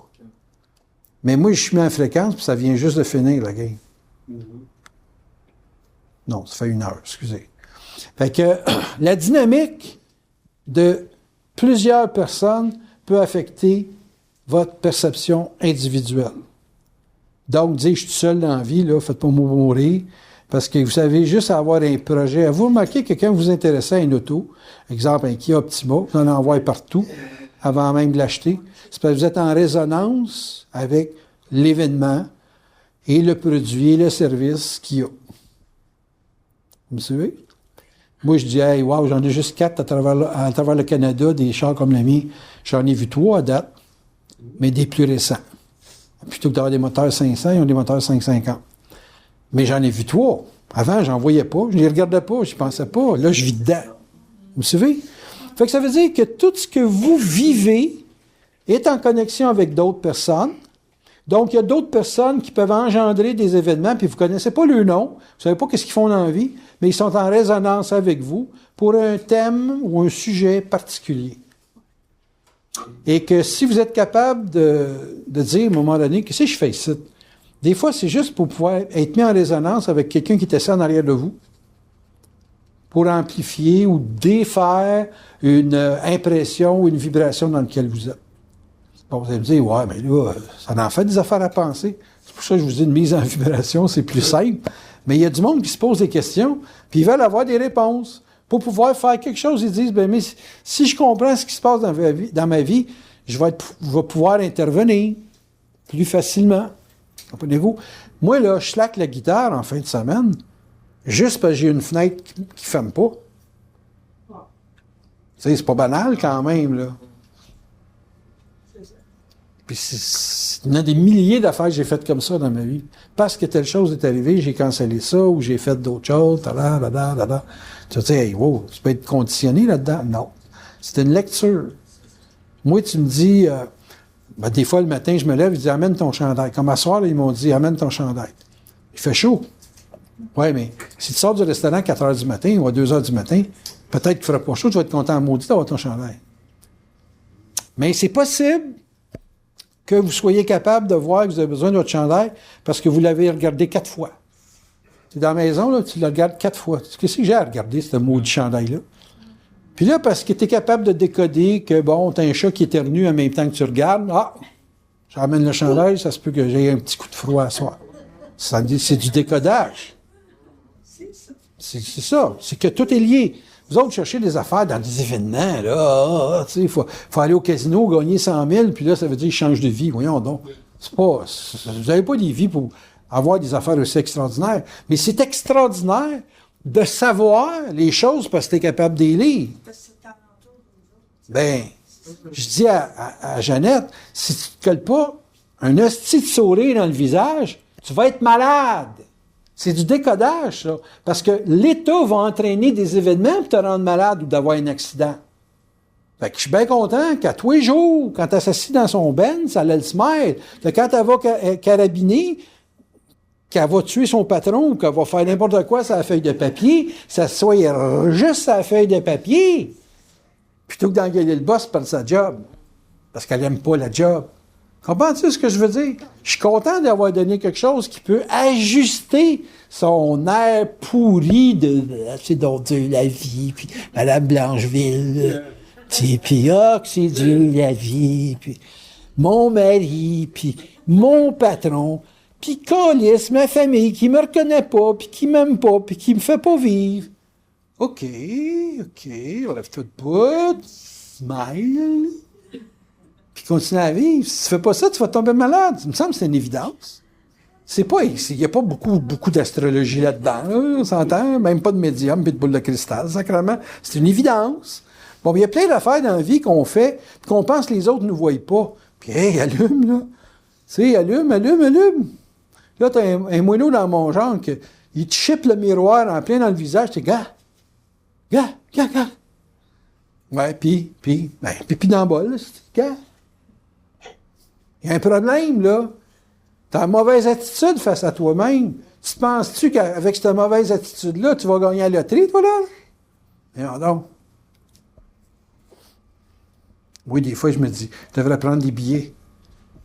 Mais moi, je suis mis en fréquence, puis ça vient juste de finir, la game. Non, ça fait 1 heure, excusez. Fait que la dynamique de plusieurs personnes peut affecter votre perception individuelle. Donc, dire « je suis seul dans la vie », là, faites pas mourir, parce que vous savez juste avoir un projet. Vous remarquez que quand vous vous intéressez à une auto, exemple un Kia Optima, vous en envoyez partout, avant même de l'acheter. C'est parce que vous êtes en résonance avec l'événement et le produit et le service qu'il y a. Vous me suivez? Moi, je dis, hey, wow, j'en ai juste 4 à travers le Canada, des chars comme le mien. J'en ai vu 3 à date, mais des plus récents. Plutôt que d'avoir des moteurs 500, ils ont des moteurs 550. Mais j'en ai vu 3. Avant, j'en voyais pas, je ne les regardais pas, je n'y pensais pas. Là, je vis dedans. Vous me suivez? Fait que ça veut dire que tout ce que vous vivez est en connexion avec d'autres personnes. Donc, il y a d'autres personnes qui peuvent engendrer des événements, puis vous ne connaissez pas leur nom, vous ne savez pas ce qu'ils font dans la vie, mais ils sont en résonance avec vous pour un thème ou un sujet particulier. Et que si vous êtes capable de dire à un moment donné, qu'est-ce que je fais ici? Des fois, c'est juste pour pouvoir être mis en résonance avec quelqu'un qui est assis en arrière de vous, pour amplifier ou défaire une impression ou une vibration dans laquelle vous êtes. Bon, vous allez me dire, ouais, mais là, ça en fait des affaires à penser. C'est pour ça que je vous dis une mise en vibration, c'est plus simple. Mais il y a du monde qui se pose des questions, puis ils veulent avoir des réponses. Pour pouvoir faire quelque chose, ils disent, ben mais si je comprends ce qui se passe dans ma vie, je vais pouvoir intervenir plus facilement. Comprenez-vous? Moi, là, je slack la guitare en fin de semaine, juste parce que j'ai une fenêtre qui ne ferme pas. Tu sais, c'est pas banal quand même, là. Puis il y en a des milliers d'affaires que j'ai faites comme ça dans ma vie. Parce que telle chose est arrivée, j'ai cancellé ça, ou j'ai fait d'autres choses, Tu vas dire, hey, wow, tu peux être conditionné là-dedans? Non. C'est une lecture. Moi, tu me dis, des fois, le matin, je me lève, je dis, amène ton chandail. Comme à soir, là, ils m'ont dit, amène ton chandail. Il fait chaud. Oui, mais si tu sors du restaurant à 4 heures du matin ou à 2 heures du matin, peut-être qu'il ne fera pas chaud, tu vas être content maudit d'avoir ton chandail. Mais c'est possible que vous soyez capable de voir que vous avez besoin de votre chandail parce que vous l'avez regardé 4 fois. Tu es dans la maison, là, tu le regardes 4 fois. Qu'est-ce que j'ai à regarder, ce maudit chandail-là? Puis là, parce que tu es capable de décoder que, bon, tu as un chat qui éternue en même temps que tu regardes, j'amène le chandail, ça se peut que j'ai un petit coup de froid à soir. C'est du décodage. C'est ça. C'est que tout est lié. Vous autres, cherchez des affaires dans des événements, là. Il faut aller au casino, gagner 100 000, puis là, ça veut dire change de vie. Voyons donc. Vous n'avez pas des vies pour avoir des affaires aussi extraordinaires. Mais c'est extraordinaire de savoir les choses parce que tu es capable de les lire. Ben, je dis à Jeannette, si tu ne te colles pas un hostie de sourire dans le visage, tu vas être malade. C'est du décodage, ça. Parce que l'État va entraîner des événements pour te rendre malade ou d'avoir un accident. Fait que je suis bien content qu'à tous les jours, quand elle s'assit dans son Benz, elle a le smile. Que quand elle va carabiner, qu'elle va tuer son patron ou qu'elle va faire n'importe quoi sur la feuille de papier, ça soit juste sur la feuille de papier, plutôt que d'engueuler le boss par sa job. Parce qu'elle n'aime pas la job. Comprends-tu ce que je veux dire? Je suis content d'avoir donné quelque chose qui peut ajuster son air pourri de « c'est donc dur la vie », puis « Madame Blancheville », puis « que c'est dur la vie », puis « mon mari », puis « mon patron », puis « câlisse, ma famille qui me reconnaît pas, puis qui m'aime pas, puis qui me fait pas vivre ». OK, on lève tout de bout, smile. Puis continue à vivre. Si tu fais pas ça, tu vas tomber malade. Il me semble que c'est une évidence. Il n'y a pas beaucoup d'astrologie là-dedans. Là, on s'entend, même pas de médium puis de boule de cristal, sacrément. C'est une évidence. Bon, il y a plein d'affaires dans la vie qu'on fait, qu'on pense que les autres ne nous voient pas. Puis, hey, allume, là. Tu sais, allume. Là, t'as un moineau dans mon genre il te chippe le miroir en plein dans le visage. T'es gars. Ouais, puis dans le bol, là, c'est gars. Il y a un problème, là. Tu as une mauvaise attitude face à toi-même. Tu penses-tu qu'avec cette mauvaise attitude-là, tu vas gagner à la loterie, toi, là? Non, non. Oui, des fois, je me dis, tu devrais prendre des billets.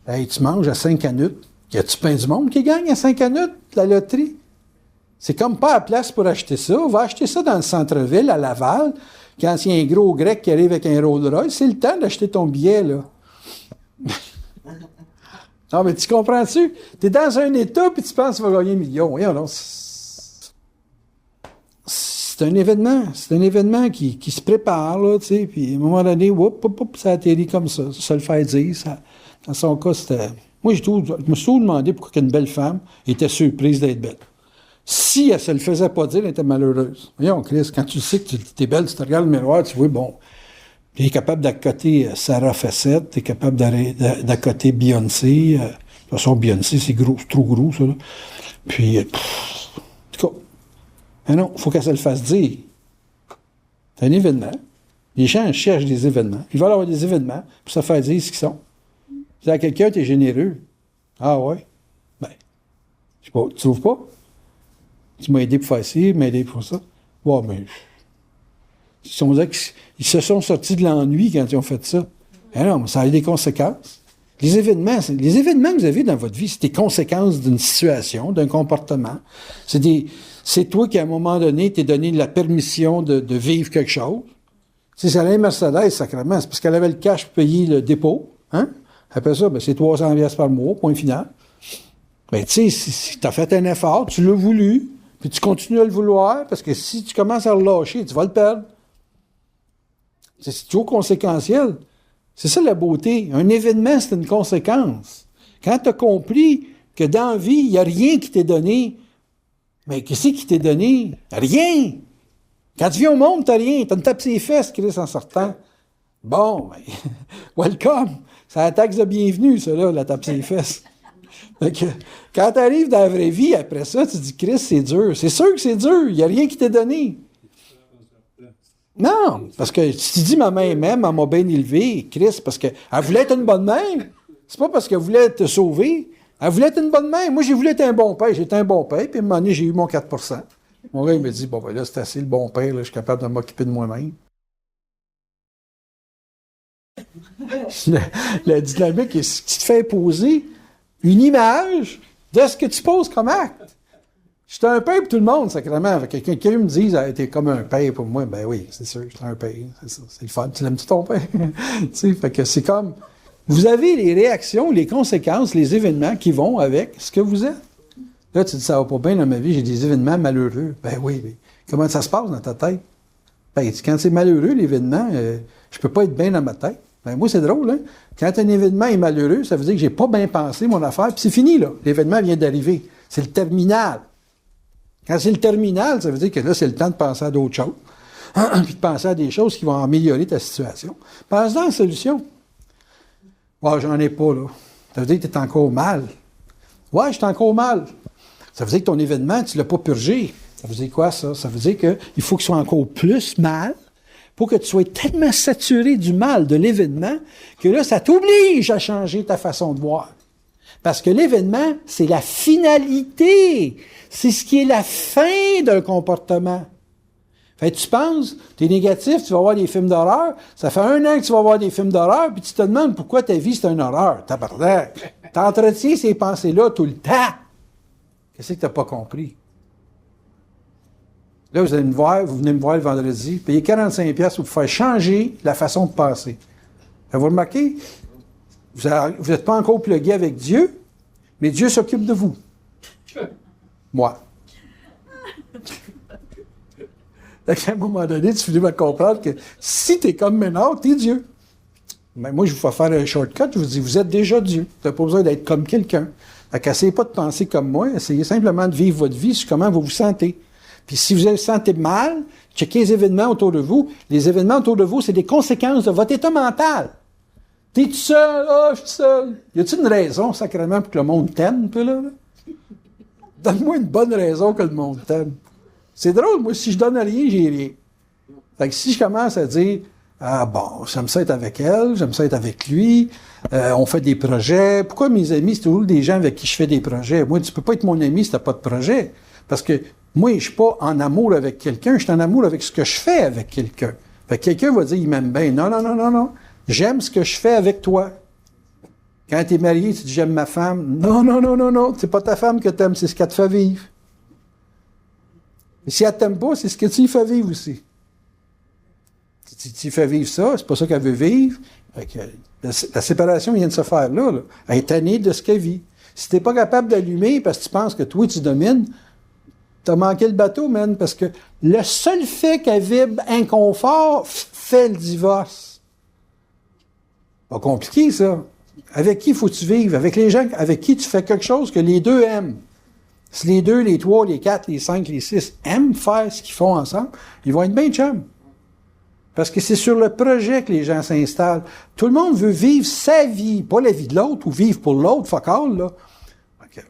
Hey, tu manges à 5 canutes. Y a-tu plein du monde qui gagne à 5 canutes, la loterie? C'est comme pas à place pour acheter ça. On va acheter ça dans le centre-ville, à Laval. Quand il y a un gros grec qui arrive avec un Rolls-Royce, c'est le temps d'acheter ton billet, là. Non, mais tu comprends-tu? Tu es dans un état puis tu penses que tu vas gagner 1 million. Voyons, non. C'est c'est un événement qui se prépare, là, tu sais, puis à un moment donné, ça atterrit comme ça. Ça le fait dire. Dans son cas, c'était... Moi, je me suis toujours demandé pourquoi une belle femme était surprise d'être belle. Si elle se le faisait pas dire, elle était malheureuse. Voyons, Chris, quand tu sais que tu es belle, tu te regardes le miroir, tu vois, bon, tu es capable d'accoter Sarah Fawcett, tu es capable d'accoter Beyoncé. De toute façon, Beyoncé, c'est trop gros, ça, là. Puis, en tout cas, mais non, il faut qu'elle se le fasse dire. C'est un événement. Les gens cherchent des événements. Ils veulent avoir des événements pour se faire dire ce qu'ils sont. Tu dis à quelqu'un, t'es généreux. Ah ouais? Ben, je sais pas, tu trouves pas? Tu m'as aidé pour faire ci, m'as aidé pour ça. Ouais, mais... Ils se sont sortis de l'ennui quand ils ont fait ça. Ben non, mais ça a des conséquences. Les événements que vous avez dans votre vie, c'est des conséquences d'une situation, d'un comportement. C'est toi qui, à un moment donné, t'es donné la permission de vivre quelque chose. Si ça allait Mercedes, sacrément, c'est parce qu'elle avait le cash pour payer le dépôt. Hein? Après ça, ben, c'est 300 $ par mois, point final. Ben, tu sais, si tu as fait un effort, tu l'as voulu, puis tu continues à le vouloir, parce que si tu commences à le lâcher, tu vas le perdre. C'est toujours conséquentiel. C'est ça la beauté. Un événement, c'est une conséquence. Quand tu as compris que dans la vie, il n'y a rien qui t'est donné, mais qu'est-ce qui t'est donné? Rien! Quand tu viens au monde, tu n'as rien. Tu as une tape sur les fesses, Chris, en sortant. Bon, ben, welcome! C'est la taxe de bienvenue, ça, là, la tape sur les fesses. Donc, quand tu arrives dans la vraie vie, après ça, tu te dis, Chris, c'est dur. C'est sûr que c'est dur. Il n'y a rien qui t'est donné. Non, parce que si tu dis ma mère m'aime, elle m'a bien élevé, Chris, parce qu'elle voulait être une bonne mère. C'est pas parce qu'elle voulait te sauver. Elle voulait être une bonne mère. Moi, j'ai voulu être un bon père. J'étais un bon père, puis à un moment donné, j'ai eu mon 4%. Mon gars, il me dit, bon, ben là, c'est assez le bon père, là, je suis capable de m'occuper de moi-même. La dynamique, c'est ce qui te fait poser une image de ce que tu poses comme acte. J'étais un père pour tout le monde, sacrément. Quelqu'un me dise, ah, t'es comme un père pour moi. Ben oui, c'est sûr, j'étais un père. C'est ça, c'est le fun. Tu l'aimes-tu ton père? Tu sais, fait que c'est comme, vous avez les réactions, les conséquences, les événements qui vont avec ce que vous êtes. Là, tu dis, ça va pas bien dans ma vie, j'ai des événements malheureux. Ben oui, mais comment ça se passe dans ta tête? Ben, quand c'est malheureux, l'événement, je peux pas être bien dans ma tête. Ben moi, c'est drôle, hein? Quand un événement est malheureux, ça veut dire que j'ai pas bien pensé mon affaire, puis c'est fini, là. L'événement vient d'arriver. C'est le terminal. Quand c'est le terminal, ça veut dire que là, c'est le temps de penser à d'autres choses. Puis de penser à des choses qui vont améliorer ta situation. Pense dans la solution. Ouais, j'en ai pas, là. Ça veut dire que tu es encore mal. Ouais, je suis encore mal. Ça veut dire que ton événement, tu l'as pas purgé. Ça veut dire quoi, ça? Ça veut dire qu'il faut qu'il soit encore plus mal pour que tu sois tellement saturé du mal de l'événement que là, ça t'oblige à changer ta façon de voir. Parce que l'événement, c'est la finalité. C'est ce qui est la fin d'un comportement. Fait que tu penses, tu es négatif, tu vas voir des films d'horreur. Ça fait 1 an que tu vas voir des films d'horreur, puis tu te demandes pourquoi ta vie, c'est une horreur. Tabarnak. T'entretiens ces pensées-là tout le temps. Qu'est-ce que tu n'as pas compris? Là, vous allez me voir, vous venez me voir le vendredi, payez 45$ pour vous faire changer la façon de penser. Avez-vous remarqué? Vous n'êtes pas encore plugué avec Dieu, mais Dieu s'occupe de vous. Moi. Donc, à un moment donné, tu finis par comprendre que si tu es comme Ménard, tu es Dieu. Mais moi, je vous fais faire un shortcut, je vous dis, vous êtes déjà Dieu. Tu n'as pas besoin d'être comme quelqu'un. Donc, essayez pas de penser comme moi, essayez simplement de vivre votre vie sur comment vous vous sentez. Puis si vous vous sentez mal, checkez les événements autour de vous. Les événements autour de vous, c'est des conséquences de votre état mental. T'es tout seul, je suis seul. Y a-t-il une raison, sacrément, pour que le monde t'aime, un peu là? Donne-moi une bonne raison que le monde t'aime. C'est drôle, moi, si je donne rien, j'ai rien. Fait que si je commence à dire, ah bon, j'aime ça être avec elle, j'aime ça être avec lui, on fait des projets. Pourquoi mes amis, c'est toujours des gens avec qui je fais des projets? Moi, tu peux pas être mon ami si t'as pas de projet. Parce que moi, je suis pas en amour avec quelqu'un, je suis en amour avec ce que je fais avec quelqu'un. Fait que quelqu'un va dire, il m'aime bien. Non, non, non, non, non. J'aime ce que je fais avec toi. Quand tu es marié, tu dis j'aime ma femme. Non, non, non, non, non. C'est pas ta femme que tu aimes, c'est ce qu'elle te fait vivre. Et si elle t'aime pas, c'est ce que tu y fais vivre aussi. Si tu y fais vivre ça, c'est pas ça qu'elle veut vivre. Fait que la séparation vient de se faire là, là. Elle est tannée de ce qu'elle vit. Si tu n'es pas capable d'allumer parce que tu penses que toi, tu domines, T'as manqué le bateau, man, parce que le seul fait qu'elle vibre inconfort fait le divorce. Pas compliqué, ça. Avec qui faut-tu vivre? Avec les gens avec qui tu fais quelque chose que les deux aiment. Si les deux, les trois, les quatre, les cinq, les six aiment faire ce qu'ils font ensemble, ils vont être bien chums. Parce que c'est sur le projet que les gens s'installent. Tout le monde veut vivre sa vie, pas la vie de l'autre, ou vivre pour l'autre, fuck all, là. Okay.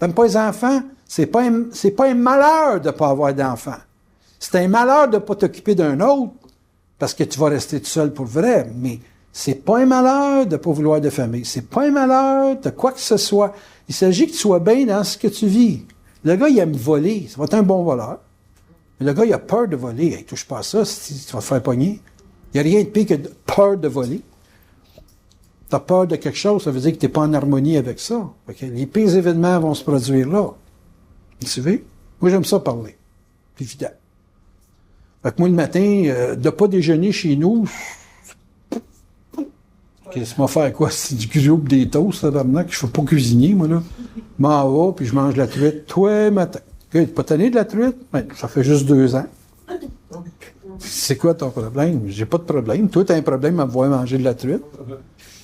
T'aimes pas les enfants? C'est pas un malheur de pas avoir d'enfants. C'est un malheur de pas t'occuper d'un autre, parce que tu vas rester tout seul pour vrai, mais c'est pas un malheur de pas vouloir de famille. C'est pas un malheur de quoi que ce soit. Il s'agit que tu sois bien dans ce que tu vis. Le gars, il aime voler. Ça va être un bon voleur. Mais le gars, il a peur de voler. Hey, touche pas à ça, tu vas te faire pogner. Il n'y a rien de pire que de peur de voler. Tu as peur de quelque chose, ça veut dire que tu n'es pas en harmonie avec ça. Okay? Les pires événements vont se produire là. Vous savez? Moi, j'aime ça parler. C'est évident. Fait que moi, le matin, de ne pas déjeuner chez nous, qu'est-ce que m'a faire quoi? C'est du groupe des toasts, là, que je ne fais pas cuisiner, moi, là. Je m'en vais, puis je mange la truite tous les matins. Tu n'es pas tanné de la truite? Ben, ça fait juste 2 ans. C'est quoi ton problème? J'ai pas de problème. Toi, tu as un problème à me voir manger de la truite?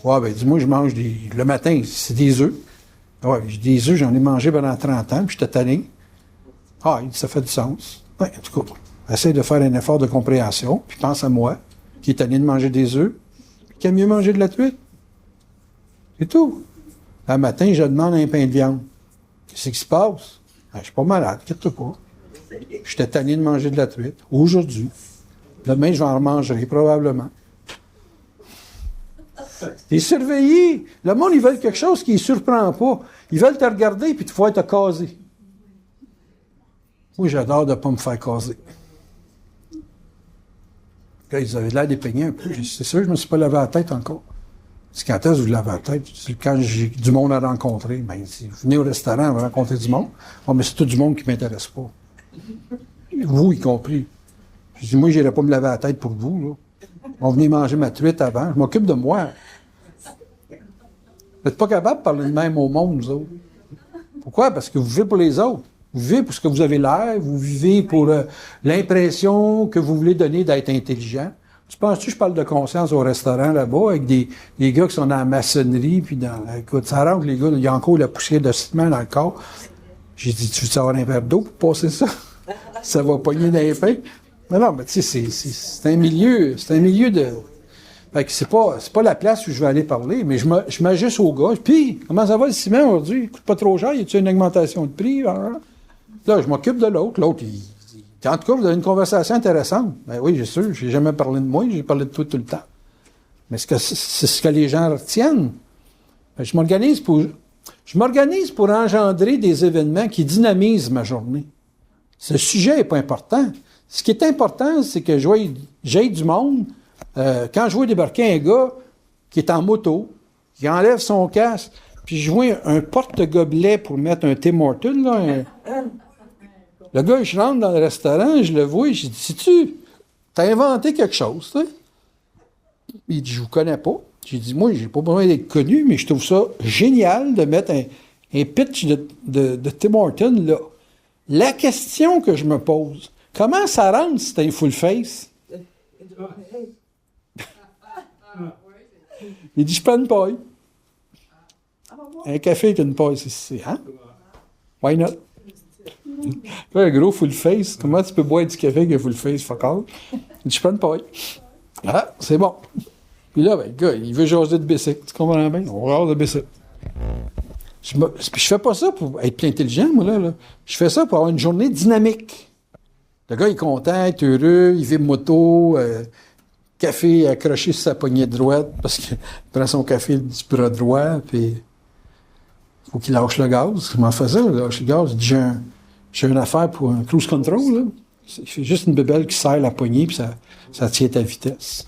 Ouais, ben, dis-moi, je mange le matin, c'est des œufs. Ouais, des œufs, j'en ai mangé pendant 30 ans, puis j'étais tanné. Ah, ça fait du sens. Ouais, en tout cas, essaye de faire un effort de compréhension, puis pense à moi, qui est tanné de manger des œufs, puis qui aime mieux manger de la truite. C'est tout. Un matin, je demande un pain de viande. Qu'est-ce qui se passe? Ben, je suis pas malade, inquiète-toi pas. J'étais tanné de manger de la truite. Aujourd'hui. Demain, je vais en remanger, probablement. T'es surveillé. Le monde, ils veulent quelque chose qui ne les surprend pas. Ils veulent te regarder puis te faire te caser. Moi, j'adore de ne pas me faire caser. Là, ils avaient l'air d'épigner un peu. C'est sûr, je ne me suis pas lavé la tête encore. C'est quand est-ce que vous lavez la tête? C'est quand j'ai du monde à rencontrer. Ben, si vous venez au restaurant, on va rencontrer du monde. Oh, mais c'est tout du monde qui ne m'intéresse pas. Vous, y compris. Je dis, moi, je n'irai pas me laver la tête pour vous, là. On venait manger ma truite avant. Je m'occupe de moi. Vous n'êtes pas capable de parler de même au monde, vous autres. Pourquoi? Parce que vous vivez pour les autres. Vous vivez pour ce que vous avez l'air. Vous vivez pour l'impression que vous voulez donner d'être intelligent. Tu penses-tu que je parle de conscience au restaurant là-bas avec des gars qui sont dans la maçonnerie, puis écoute, ça rend que les gars, il y a encore la poussière de ciment dans le corps. J'ai dit, tu veux avoir un verre d'eau pour passer ça? Ça va pogner dans les pains. Mais non, mais tu sais, c'est un milieu de... Fait que c'est pas la place où je vais aller parler, mais je m'ajuste au gars. Puis, comment ça va le ciment aujourd'hui? Il coûte pas trop cher? Y a-t-il une augmentation de prix? Hein? Là, je m'occupe de l'autre. L'autre, en tout cas, vous avez une conversation intéressante. Ben oui, j'ai sûr, j'ai jamais parlé de moi, j'ai parlé de toi tout le temps. Mais c'est ce que les gens retiennent. Ben, je m'organise pour engendrer des événements qui dynamisent ma journée. Ce sujet n'est pas important. Ce qui est important, c'est que j'aille du monde. Quand je vois débarquer un gars qui est en moto, qui enlève son casque, puis je vois un porte-gobelet pour mettre un Tim Hortons, là, le gars, je rentre dans le restaurant, je le vois, je dis, sais-tu, t'as inventé quelque chose, tu sais? Il dit, je vous connais pas. J'ai dit, moi, j'ai pas besoin d'être connu, mais je trouve ça génial de mettre un pitch de Tim Hortons là. La question que je me pose, comment ça rentre si t'as un full face? Il dit, je prends une paille. Un café avec une paille, c'est hein? Why not? Un gros full face, comment tu peux boire du café avec un full face, fuck all? Il dit, je prends une paille. Ah, c'est bon. Puis là, ben, le gars, il veut jaser de bicycle. Tu comprends bien? On va de bicycle. Je fais pas ça pour être plus intelligent, moi, là. Je fais ça pour avoir une journée dynamique. Le gars, il est content, il est heureux, il vibre moto, café accroché sur sa poignée droite parce qu'il prend son café du bras droit, puis faut qu'il lâche le gaz. Comment fait ça, lâche le gaz? Il dit, j'ai une affaire pour un cruise control, là. Il fait juste une bébelle qui serre la poignée, puis ça tient ta vitesse.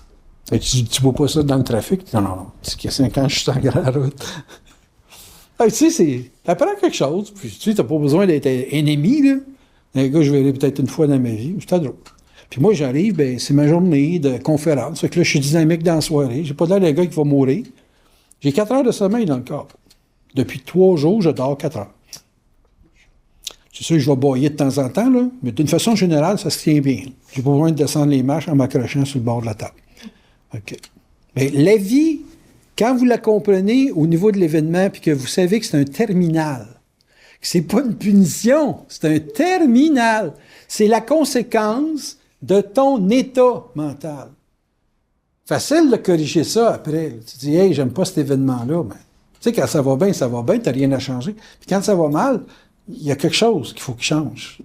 Et tu vois pas ça dans le trafic? Non. C'est que 5 ans, je suis sur la grande route. Tu sais, t'apprends quelque chose, puis tu sais, t'as pas besoin d'être ennemi, là. Un gars, je verrai peut-être une fois dans ma vie, c'est drôle. Puis moi, j'arrive, ben, c'est ma journée de conférence. Fait que là, je suis dynamique dans la soirée. J'ai pas l'air d'un gars qui va mourir. J'ai 4 heures de sommeil dans le corps. Depuis 3 jours, je dors 4 heures. C'est sûr que je vais bâiller de temps en temps, là, mais d'une façon générale, ça se tient bien. J'ai pas besoin de descendre les marches en m'accrochant sur le bord de la table. OK. Mais la vie, quand vous la comprenez au niveau de l'événement, puis que vous savez que c'est un terminal, que c'est pas une punition, c'est un terminal. C'est la conséquence de ton état mental. Facile de corriger ça après. Tu dis, hey, j'aime pas cet événement-là. Ben, tu sais, quand ça va bien, t'as rien à changer. Puis quand ça va mal, il y a quelque chose qu'il faut qu'il change.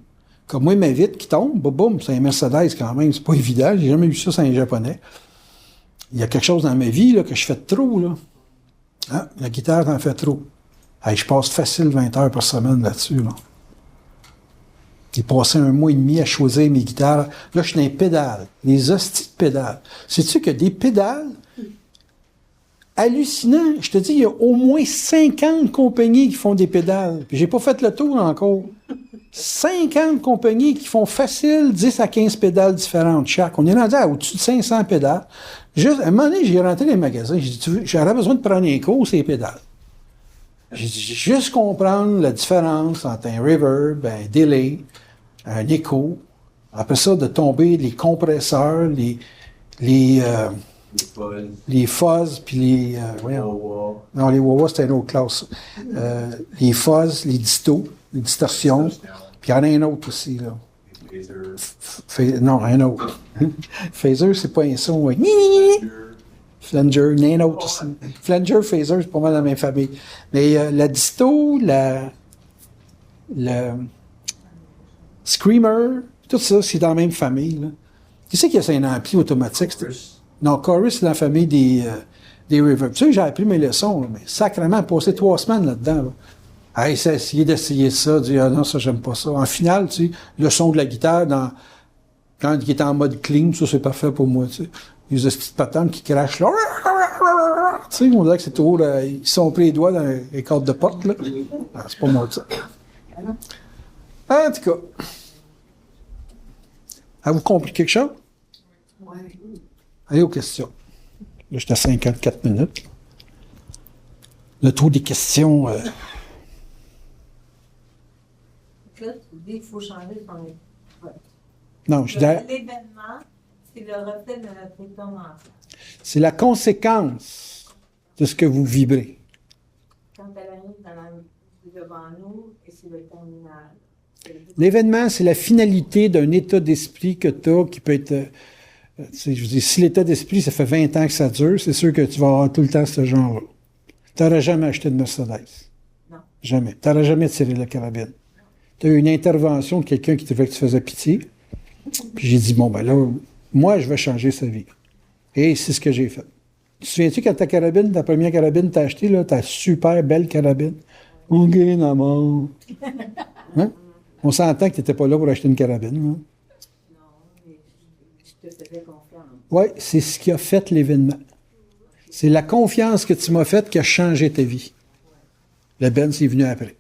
Comme moi, ma vitre qui tombe, boum, boum, c'est un Mercedes quand même, c'est pas évident. J'ai jamais vu ça, c'est un Japonais. Il y a quelque chose dans ma vie là, que je fais de trop. Là. Hein? La guitare t'en fait trop. Hey, je passe facile 20 heures par semaine là-dessus. Là. J'ai passé 1 mois et demi à choisir mes guitares. Là, je suis dans les pédales. Les hosties de pédales. Sais-tu que des pédales hallucinants? Je te dis, il y a au moins 50 compagnies qui font des pédales. Puis j'ai pas fait le tour encore. 50 compagnies qui font facile 10 à 15 pédales différentes chaque. On est rendu à au-dessus de 500 pédales. Juste, à un moment donné, j'ai rentré dans les magasins. J'ai dit, j'aurais besoin de prendre un cours, ces pédales. J'ai dit, juste comprendre la différence entre un reverb, un delay, un écho. Après ça, de tomber les compresseurs, les fuzz, puis les... voyons. Non, les wah-wah, c'était une autre classe. Les fuzz, les distos, les distorsions. Puis il y en a un autre aussi, là. Non, un autre. Phaser, c'est pas un son. Ouais. Flanger, il y en a un autre aussi. Flanger, phaser, c'est pas mal dans la même famille. Mais la disto, le screamer, tout ça, c'est dans la même famille. Là. Qui c'est qui a un ampli automatique? Non, Chorus, c'est dans la famille des reverbs. Tu sais, j'ai appris mes leçons, là, mais sacrément, passé 3 semaines là-dedans. Là. Hey, c'est essayer d'essayer ça, dire ah non, ça, j'aime pas ça. En finale, tu sais, le son de la guitare, quand il est en mode clean, ça, c'est parfait pour moi, tu sais. Les petites patentes qui crachent là. Tu sais, on dirait que c'est toujours, ils sont pris les doigts dans les cordes de porte, là. Ah, c'est pas moi, ça. En tout cas. Avez-vous compris quelque chose? Oui. Allez aux questions. Là, j'étais à 54 minutes. Le tour des questions. Là, tu dis qu'il faut changer son état. Non, je dirais. L'événement, c'est le reflet de notre état mental. C'est la conséquence de ce que vous vibrez. Quand elle arrive devant nous, et c'est le terminal. L'événement, c'est la finalité d'un état d'esprit que tu as qui peut être. Je veux dire, si l'état d'esprit, ça fait 20 ans que ça dure, c'est sûr que tu vas avoir tout le temps ce genre-là. Tu n'auras jamais acheté de Mercedes. Non. Jamais. Tu n'auras jamais tiré la carabine. Tu as eu une intervention de quelqu'un qui trouvait que tu faisais pitié. Puis j'ai dit, bon, ben là, moi, je vais changer sa vie. Et c'est ce que j'ai fait. Tu te souviens-tu quand ta première carabine, t'as acheté, là, ta super belle carabine? OK, maman. Hein? On s'entend que tu n'étais pas là pour acheter une carabine. Hein? Non, mais je te faisais confiance. Oui, c'est ce qui a fait l'événement. C'est la confiance que tu m'as faite qui a changé ta vie. Le Ben, c'est venu après.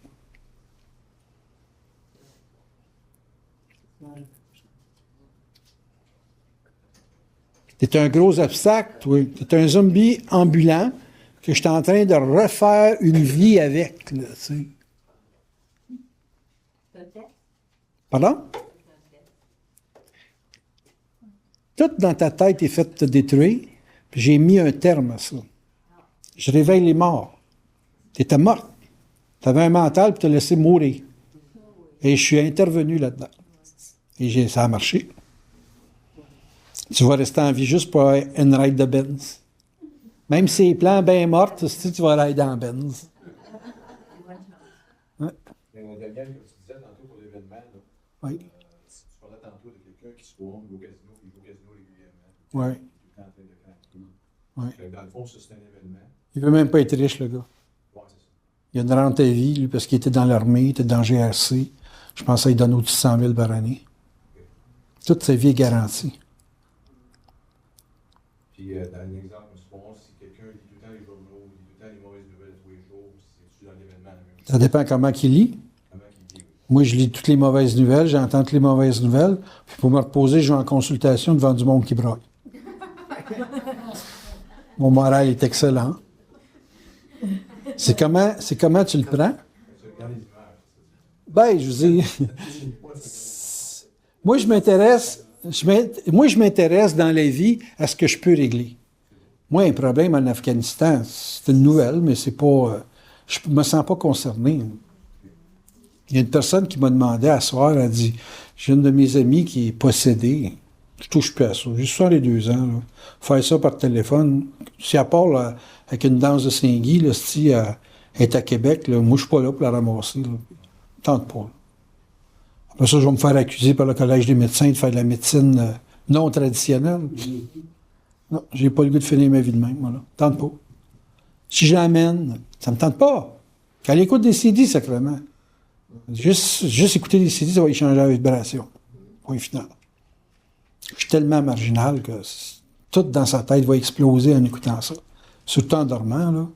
T'es un gros obstacle, toi. T'es un zombie ambulant que je suis en train de refaire une vie avec, là, tu sais. Peut-être. Pardon? Tout dans ta tête est fait de te détruire, puis j'ai mis un terme à ça. Je réveille les morts. T'étais morte. T'avais un mental, puis t'as laissé mourir. Et je suis intervenu là-dedans. Et ça a marché. Tu vas rester en vie juste pour une ride de Benz. Même si les plans bien mortes, si tu vas rider en Benz. Mais Daniel, comme tu disais tantôt pour l'événement, là, Oui. tu parlais tantôt de quelqu'un qui se voit au casino, il va au casino régulièrement. Oui. Tout le temps en train de craquer. Oui. Fait que dans le fond, ça, c'est un événement. Il veut même pas être riche, le gars. Ouais, c'est ça. Il a une rente à vie, lui, parce qu'il était dans l'armée, il était dans GRC. Je pense qu'il donne au-dessus de 100 000 par année. Toute sa vie est garantie. Puis, dans l'exemple, supposons, si quelqu'un lit tout le temps les journaux, lit tout le temps les mauvaises nouvelles tous les jours, c'est-tu dans l'événement la même chose? Ça dépend comment il lit. Comment il dit? Moi, je lis toutes les mauvaises nouvelles, j'entends toutes les mauvaises nouvelles. Puis pour me reposer, je vais en consultation devant du monde qui braille. Mon moral est excellent. C'est comment tu le prends? C'est dans les images, c'est ça. Ben, je vous dis, moi, je m'intéresse dans la vie à ce que je peux régler. Moi, un problème en Afghanistan, c'est une nouvelle, mais c'est pas, je me sens pas concerné. Il y a une personne qui m'a demandé à soir, elle a dit, j'ai une de mes amies qui est possédée. Je touche plus à ça. J'ai 62 ans, là. Faire ça par téléphone. Si elle part, là, avec une danse de Saint-Guy, là, si elle est à Québec, là, moi, je suis pas là pour la ramasser, là. Tente pas, là. Après ça, je vais me faire accuser par le Collège des médecins de faire de la médecine non traditionnelle. Non, j'ai pas le goût de finir ma vie de même, voilà. Tente pas. Si je l'amène, ça me tente pas. Quand elle écoute des CD, sacrément. Juste écouter des CD, ça va y changer la vibration. Point final. Je suis tellement marginal que tout dans sa tête va exploser en écoutant ça. Surtout en dormant, là.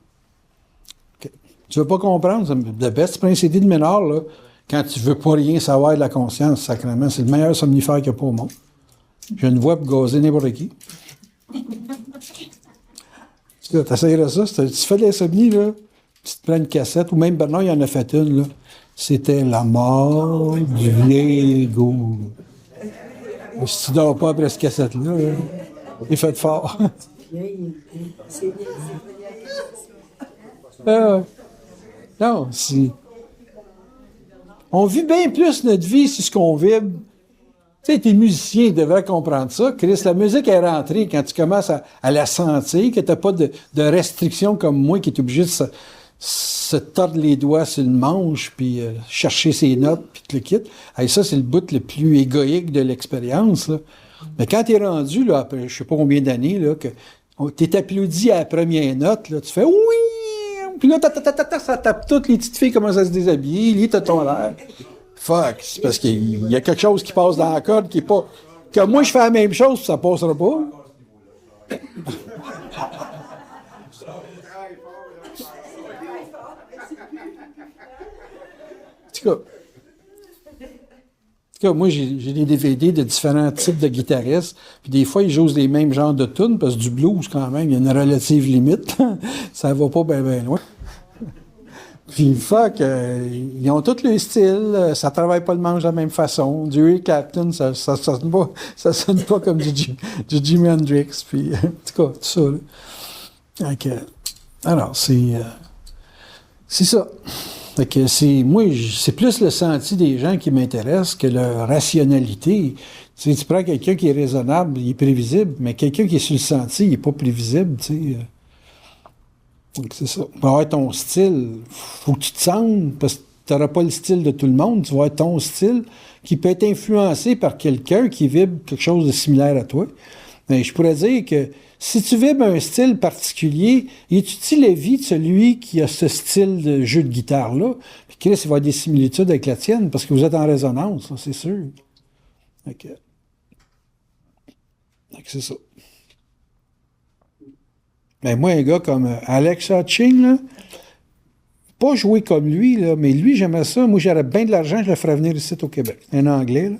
Okay. Tu veux pas comprendre? Le best, tu prends un CD de Ménard, là, quand tu veux pas rien savoir de la conscience, sacrément, c'est le meilleur somnifère qu'il n'y a pas au monde. J'ai une voix pour gazer n'importe qui. Tu essayeras ça, tu fais de l'insomnie, là, tu te prends une cassette, ou même Bernard, il en a fait une, là. C'était la mort du vieil ego. Si tu dors pas après cette cassette-là, là, il fait fort. Non, si. On vit bien plus notre vie si ce qu'on vibre. Tu sais, tes musiciens devraient comprendre ça. Chris, la musique est rentrée quand tu commences à la sentir, que tu n'as pas de restrictions comme moi qui est obligé de se tordre les doigts sur une manche, puis chercher ses notes, puis te le quitte. Hey, ça, c'est le bout le plus égoïque de l'expérience, là. Mais quand tu es rendu, là, après je sais pas combien d'années, là, que tu es applaudi à la première note, là, tu fais « oui », puis là, ça tape toutes les petites filles commencent à se déshabiller, lui, t'as ton l'air. Fuck, c'est parce qu'il y a quelque chose qui passe dans la corde qui est pas... Que moi, je fais la même chose, ça passera pas. En tout cas, moi, j'ai des DVD de différents types de guitaristes, puis des fois, ils jouent les mêmes genres de tunes, parce que du blues, quand même, il y a une relative limite. Ça va pas bien loin. Puis, fuck, ils ont tous le style, ça travaille pas le manche de la même façon. Du Eric Clapton, ça sonne pas comme du Jimi Hendrix, puis, en tout cas, tout ça, là. Donc, alors, c'est ça. Fait que moi, c'est plus le senti des gens qui m'intéresse que leur rationalité. Tu sais, tu prends quelqu'un qui est raisonnable, il est prévisible, mais quelqu'un qui est sur le senti, il n'est pas prévisible, tu sais. Donc, c'est ça. Pour avoir ton style, faut que tu te sentes, parce que tu n'auras pas le style de tout le monde, tu vas avoir ton style qui peut être influencé par quelqu'un qui vibre quelque chose de similaire à toi. Mais je pourrais dire que si tu vibres un style particulier, es-tu la vie de celui qui a ce style de jeu de guitare-là? Puis Chris, il va y avoir des similitudes avec la tienne, parce que vous êtes en résonance, ça, c'est sûr. Donc, c'est ça. Mais moi, un gars comme Alex Hutching, là, pas jouer comme lui, là, mais lui, j'aimais ça. Moi, j'aurais bien de l'argent, je le ferais venir ici au Québec. Un Anglais, là.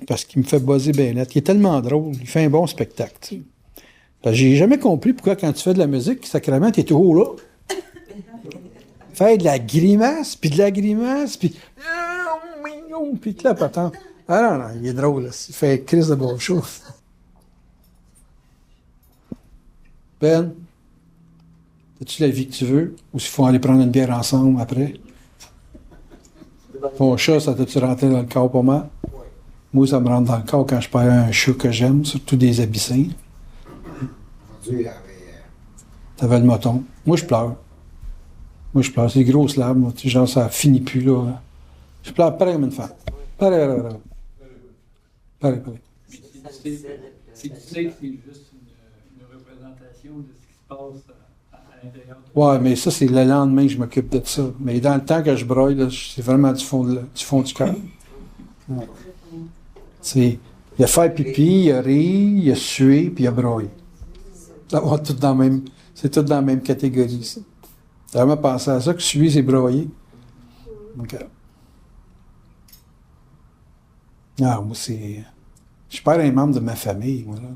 Parce qu'il me fait buzzer bien net. Il est tellement drôle. Il fait un bon spectacle, tu sais. Parce que j'ai jamais compris pourquoi, quand tu fais de la musique, sacrément, t'es toujours là. Faire de la grimace, puis de la grimace, puis... Puis de la patente. Ah non, il est drôle, là. Il fait crise de bon show. Ben, as-tu la vie que tu veux? Ou s'il faut aller prendre une bière ensemble après? Ton chat, ça t'a-tu rentré dans le corps pas mal? Moi, ça me rentre dans le corps quand je perds un chat que j'aime, surtout des abyssins. T'avais le moton. Moi, je pleure. C'est des grosses larmes. Tu sais, genre, ça finit plus, là. Je pleure pareil comme une femme. Pareil. Si tu sais que c'est juste une représentation de ce qui se passe à l'intérieur. Ouais, mais ça, c'est le lendemain que je m'occupe de ça. Mais dans le temps que je broille, là, c'est vraiment du fond du cœur. Ouais. Il y a faire pipi, il y a rire, il y a suer, puis il y a broyer. C'est tout dans la même catégorie, ça. T'as vraiment pensé à ça, que suer, c'est broyer. Donc, moi, je perds un membre de ma famille, moi, là.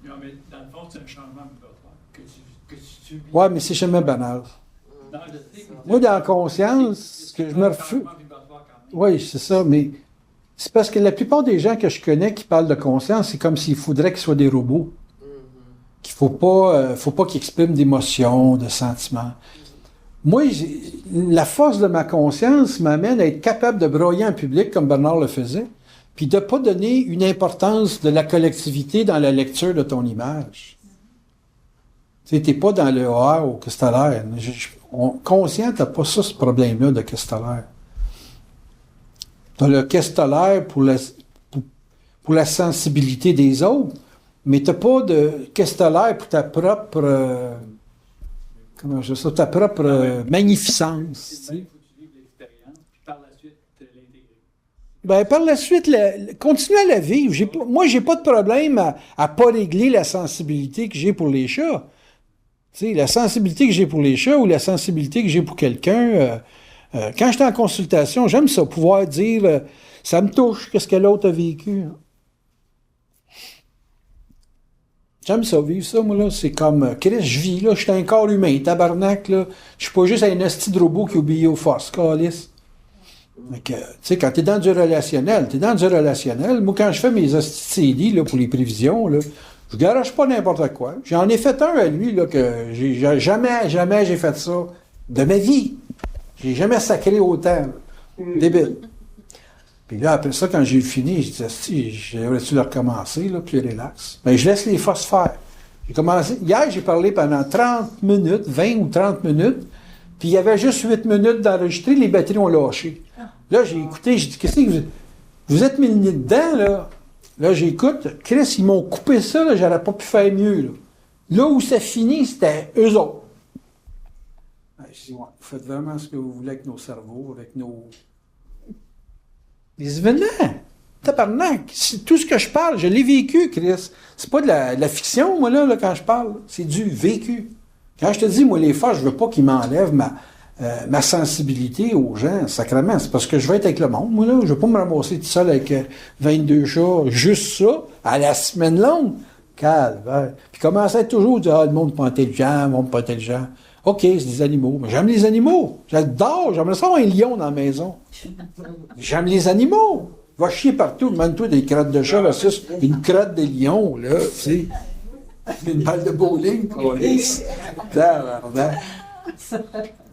Non, mais dans le fond, c'est un changement vibratoire que tu subis. Ouais, mais c'est jamais banal. Non, je sais. Moi, dans la conscience, que je me refuse. Oui, c'est ça, mais c'est parce que la plupart des gens que je connais qui parlent de conscience, c'est comme s'il faudrait qu'ils soient des robots. Qu'il faut pas qu'ils expriment d'émotions, de sentiments. Moi, la force de ma conscience m'amène à être capable de broyer en public, comme Bernard le faisait, puis de ne pas donner une importance de la collectivité dans la lecture de ton image. Tu n'es pas dans le A au Castellaire. Conscient, tu n'as pas ça, ce problème-là de Castellaire. Tu as le Castellaire pour la sensibilité des autres, mais tu n'as pas de Castellaire pour ta propre... ta propre magnificence. Il faut que tu vives l'expérience, puis par la suite, l'intégrer. Ben, par la suite, continuer à la vivre. Moi, j'ai pas de problème à ne pas régler la sensibilité que j'ai pour les chats. Tu sais, la sensibilité que j'ai pour les chats ou la sensibilité que j'ai pour quelqu'un, quand j'étais en consultation, j'aime ça, pouvoir dire ça me touche, qu'est-ce que l'autre a vécu. J'aime ça, vivre ça, moi, là. C'est comme, Chris, je vis, là, je suis un corps humain, tabarnak, là. Je suis pas juste un esti de robot qui obéit aux forces, calice. Tu sais, quand t'es dans du relationnel, moi, quand je fais mes hosties CD, là, pour les prévisions, là, je garoche pas n'importe quoi. J'en ai fait un à lui, là, que jamais j'ai fait ça de ma vie. J'ai jamais sacré autant, là. Débile. Puis là, après ça, quand j'ai fini, je disais, si, j'aurais-tu le recommencer, là, puis relax. Mais je laisse les forces faire. J'ai commencé, hier, j'ai parlé pendant 30 minutes, 20 ou 30 minutes, puis il y avait juste 8 minutes d'enregistrer, les batteries ont lâché. Là, j'ai écouté, j'ai dit, qu'est-ce que vous êtes mis dedans, là? Là, j'écoute, Chris, ils m'ont coupé ça, là, j'aurais pas pu faire mieux, là. Là où ça finit, c'était eux autres. Je dis, ouais, vous faites vraiment ce que vous voulez avec nos cerveaux, avec nos... Les événements, tabarnak, c'est tout ce que je parle, je l'ai vécu, Chris. C'est pas de la fiction, moi, là, quand je parle. C'est du vécu. Quand je te dis, moi, les forces, je veux pas qu'ils m'enlèvent ma sensibilité aux gens, sacrément. C'est parce que je vais être avec le monde, moi, là. Je veux pas me ramasser tout seul avec 22 chats, juste ça, à la semaine longue. Calvaire. Puis commencer à être toujours dire, le monde pas intelligent, le monde pas intelligent. OK, c'est des animaux. Mais j'aime les animaux. J'adore. J'aimerais ça avoir un lion dans la maison. J'aime les animaux. Va chier partout. Demande-toi des crottes de chat versus une crotte de lion, là, tu sais. Une balle de bowling, quoi.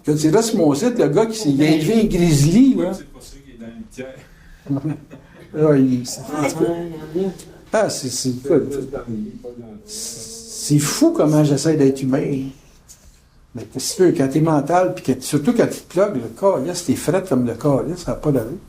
Quand tu là sur mon site, le gars qui s'est élevé un grizzly, là. C'est pas ça qui est dans le litière. C'est fou comment j'essaie d'être humain. Mais qu'est-ce que tu veux, quand t'es mental, puis surtout quand tu te plugues, le calice, t'es fret comme le calice, ça n'a pas d'allure.